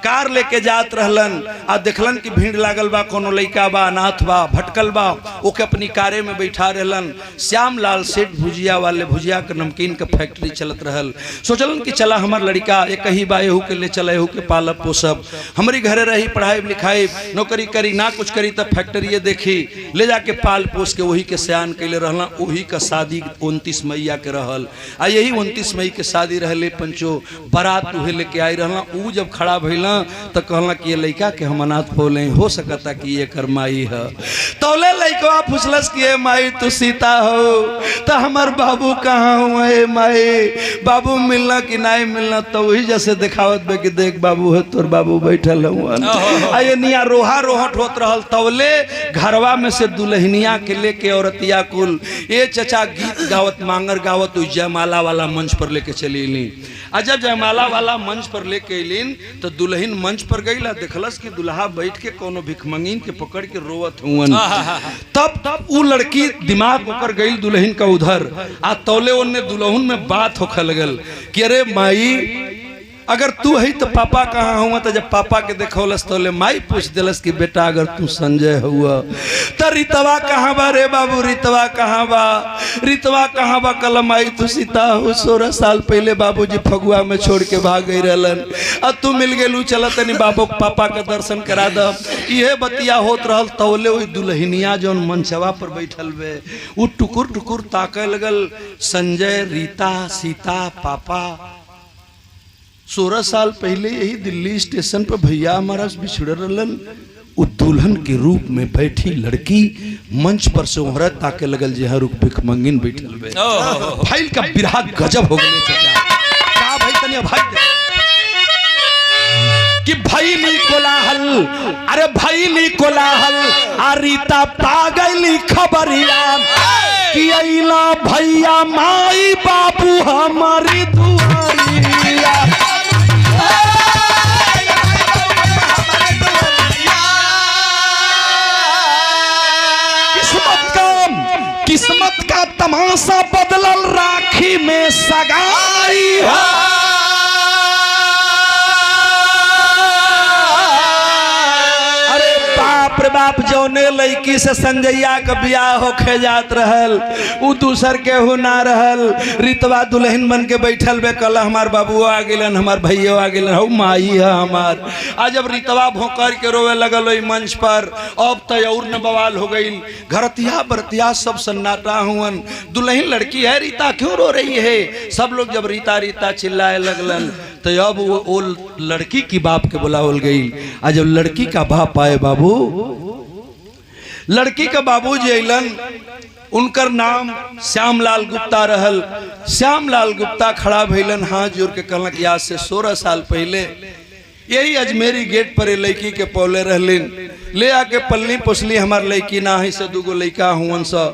कार लेके जात रहलन आ देखलन कि भीड़ लागल बा कोनो लइका बा अनाथ बा भटकल बा ओके अपनी कारे में बैठा रहलन श्याम लाल सेठ भुजिया वाले भुजिया के नमकीन के फैक्ट्री चलत रहल सोचलन कि चला हमार लड़का एक ही बा एहू के ले चला एहू के पालब पोसब हमारी घरे रही पढ़ाई लिखाई नौकरी करी ना कुछ करी तब फैक्ट्री देखी ले जाके पाल पोस के वही के सयान कैले रहला वही का शादी 29 मईया के रहल आ यही 29 मई के शादी रहले पंचो बारात उहे लेके आई रहला ऊ जब खड़ा भइला तो कहला कि ये लड़का के हम अनाथ बोले हो सकता कि ये कर माई है तौले लड़का पूछलस कि ये माई तू सीता हो तो हमार बाबू कहाँ हुए माई बाबू मिलना कि नहीं मिलना तो वही जैसे दिखावत बे कि देख बाबू है तोर बाबू बैठल हुआ निया रोहा रोहट होत रहल तौले घरवा में से दुल्हनिया के लेके औरतिया कुल ये चचा गीत गावत मांगर गावत जयमाला वाला मंच पर लेके चली ली जब जयमाला वाला मंच पर लेके अलिन तो दुल्हन मंच पर गई देखलस कि दुल्हा बैठ के कोनो भिखमंगीन के पकड़ के रोवत हुवन तब वो लड़की दिमाग होकर गई दुल्हन का उधर आ तौले उनने दुल्हन में बात होकर लगल कि अरे माई अगर तू है तो पापा कहाँ हुआ? तो जब पापा के देखौलस तो ले माई पूछ दिलस कि बेटा अगर तू संजय हुआ तो रितवा कहाँ बा रे बाबू? रितवा कहाँ बा? रितवा कहाँ बा? कल माई तू सीता हो 16 साल पहले बाबूजी फगुआ में छोड़ के भाग गई रहलन, अब तू मिल गेलू, चल तनी बाबू पापा के दर्शन करा द। ये बतिया होत रहल तौले वही दुल्हनिया जौन मंचवा पर बैठल बे वो टुकुर टुकुर ताके लगल। संजय, रीता, सीता, पापा 16 साल पहले यही दिल्ली स्टेशन पर भैया हमारा बिछड़ रहलन। वो दुल्हन के रूप में बैठी लड़की मंच पर से ओहरत ताके लगल जे हर भिखमंगिन बैठल बे। भाई का बिरहा गजब हो गए चाचा का भाई तनिया भाई कि भाई नी कोलाहल, अरे भाई नी कोलाहल आ रीता पागली खबरिया कि अइला भैया माई बाबू हमारी दुआरिया। किस्मत का तमाशा बदलल, राखी में सगाई है। बाप जौने लड़की से संजैया का ब्याह होके जात रहल उ दूसर के हो ना रहल। रितवा दुल्हन बन के बैठल बे, कल हमार बाबू आ गेलन, हमार भैया आ गेलन, हऊ माई है हमार। आज जब रितवा भोंकर के रोवे लगल ओई मंच पर, अब तो और न बवाल हो गई। घरतिया बरतिया सब सन्नाटा हुअन। दुल्हन लड़की है, रीता क्यों रो रही है? सब लोग जब रीता रीता चिल्लाए लगलन तो अब वो लड़की की बाप के बुलावल गई। आज जब लड़की का बाप आए, बाबू लड़की का बाबू जी अलन, उनकर नाम श्यामलाल गुप्ता रहल। श्यामलाल गुप्ता खड़ा भइलन, हाथ जोड़ के कहलन कि आज से 16 साल पहले यही अजमेरी गेट पर लड़की के पौले रहलिन, ले आके पल्ली पोसली। हमार लड़की ना है से दूगो लड़का हुवन सा।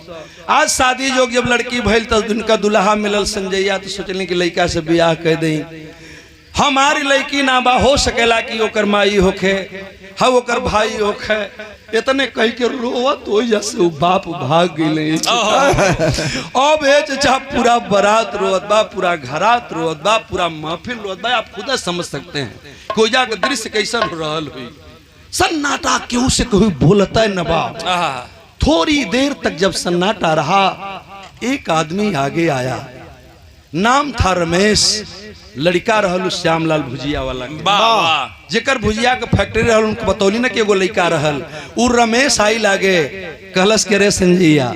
आज शादी जोग जब लड़की भइल तो उनका दुल्हा मिलल संजैया, तो सोचली कि लड़का से ब्याह कह दई। हमारी लड़की ना बा, हो सकेला कि ओकर माई होखे, हाँ ओकर भाई होखे। इतने कह के रोवत हो जैसे वो बाप भाग गए। अब ये चाचा पूरा बारात रोवत बा, पूरा घरात रोवत बा, पूरा महफिल रोवत बा। आप खुद समझ सकते हैं कोयजा का दृश्य कैसा हो रहा हुई। सन्नाटा क्यों से कोई बोलता है नवाब। थोड़ी देर तक जब सन्नाटा रहा, एक आदमी आगे आया, नाम था रमेश। लड़का रहल श्यामलाल भुजिया वाला, जेकर भुजिया के फैक्ट्री रहल, उनको बतौली ना कि एगो लड़का रहल। उ रमेश आई लागे, कहलस के रे संजैया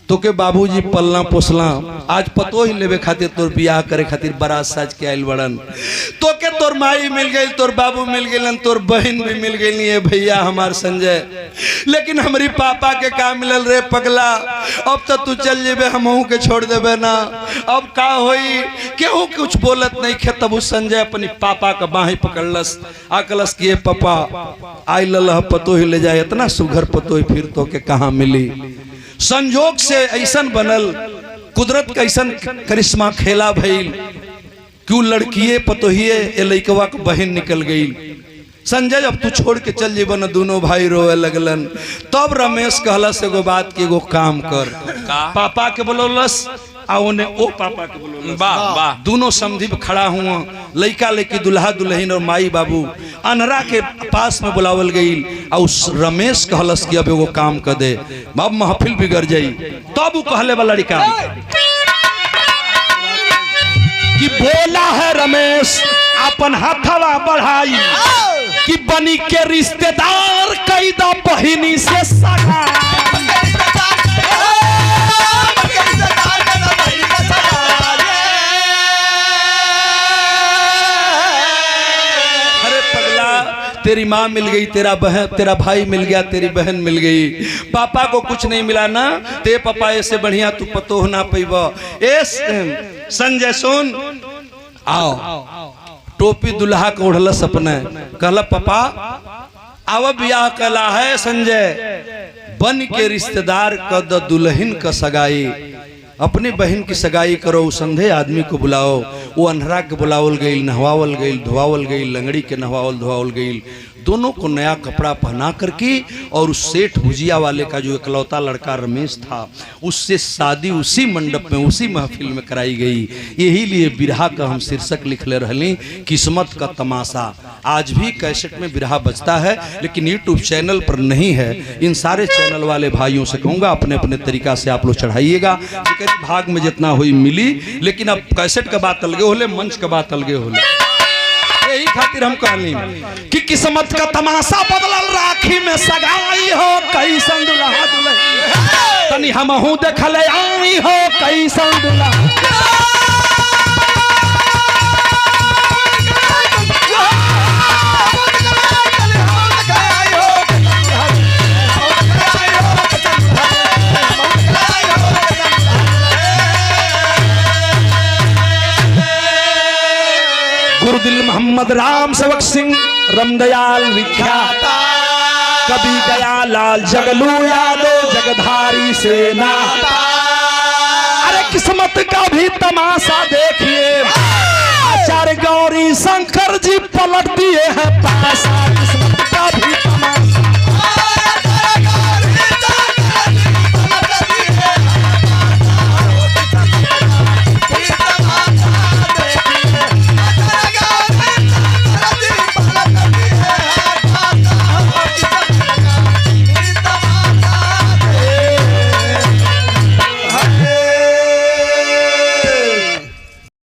तो के बाबूजी पलना पोसला, आज पतो ही लेवे खातिर तोर बियाह करे खातिर बारात साज के आइल बड़न। तो के तोर माई मिल गई, तोर बाबू मिल गए, तोर बहन भी मिल गई है भैया हमार संजय, लेकिन हमारी पापा के का मिलल रे पगला। अब तो तू चल जेबे, हमहू के छोड़ देबे ना, अब का होई? केहू कुछ बोलत नहीं खे। तब उस संजय अपनी पापा का बाही पकड़लस, आकलस कि पापा आई लह पतो ही ले जाए, इतना सुघर पतो ही फिर तो के कहाँ मिली। संजोग से ऐसन बनल, कुदरत का ऐसन करिश्मा खेला भइल, क्यों लड़किए पतोहिए ए लइकवा के बहन निकल गई। संजय अब तू छोड़ के चल जेबन, दोनों भाई रोए लगलन। तब रमेश कहलस एगो बात के एगो काम कर, पापा के बोलौलस आ ओने ओ पापा के बोलौलस। वाह, दोनों समधी खड़ा हुआ, लइका लइकी दुल्हा दुल्हन और माई बाबू अनहरा के पास में बुलावल गई। और उस रमेश कहलस कि अब एगो काम कर दे, अब महफिल बिगड़ जाई। तब वो कहले वाला लड़का कि बोला है रमेश अपन हाथवा बढ़ाई कि बनी के रिश्तेदार कैदा बहिनी से सगा। तेरी माँ मिल गई, तेरा भाई मिल गया, तेरी बहन मिल गई, पापा को कुछ नहीं मिला ना। ते पापा ऐसे बढ़िया तू पतो ना पैब। संजय सुन, आओ टोपी दुल्हा को ओढ़लस अपने, कहला पापा आव ब्याह कला है संजय, बन के रिश्तेदार का द दुल्हन का सगाई, अपनी बहन की सगाई करो। उस अंधे आदमी को बुलाओ। वो अनहरा के बुलावल गई, नहवावल गई, धोवावल गई, लंगड़ी के नहवावल धोवावल गई। दोनों को नया कपड़ा पहना करके और उस सेठ भुजिया वाले का जो इकलौता लड़का रमेश था उससे शादी उसी मंडप में उसी महफिल में कराई गई। यही लिए बिरहा का हम शीर्षक लिख ले रहे किस्मत का तमाशा। आज भी कैसेट में बिरहा बजता है लेकिन यूट्यूब चैनल पर नहीं है। इन सारे चैनल वाले भाइयों से कहूँगा अपने अपने तरीका से आप लोग चढ़ाइएगा। भाग में जितना हुई मिली, लेकिन अब कैसेट का बात अलगे होले, मंच का बात अलगे होले। यही खातिर हम कहली कि किस्मत का तमाशा बदलल राखी में सगाई हो कैसन दुल्हा दुल्हन तनी हमहू देखल आई हो कैसन दुल्हा। गुरुदिल मोहम्मद राम सेवक सिंह रामदयाल विख्यात कभी गया लाल जगलू यादव जगधारी सेना। अरे किस्मत का भी तमाशा देखिए, आचार्य गौरी शंकर जी पलट दिए हैं पासा।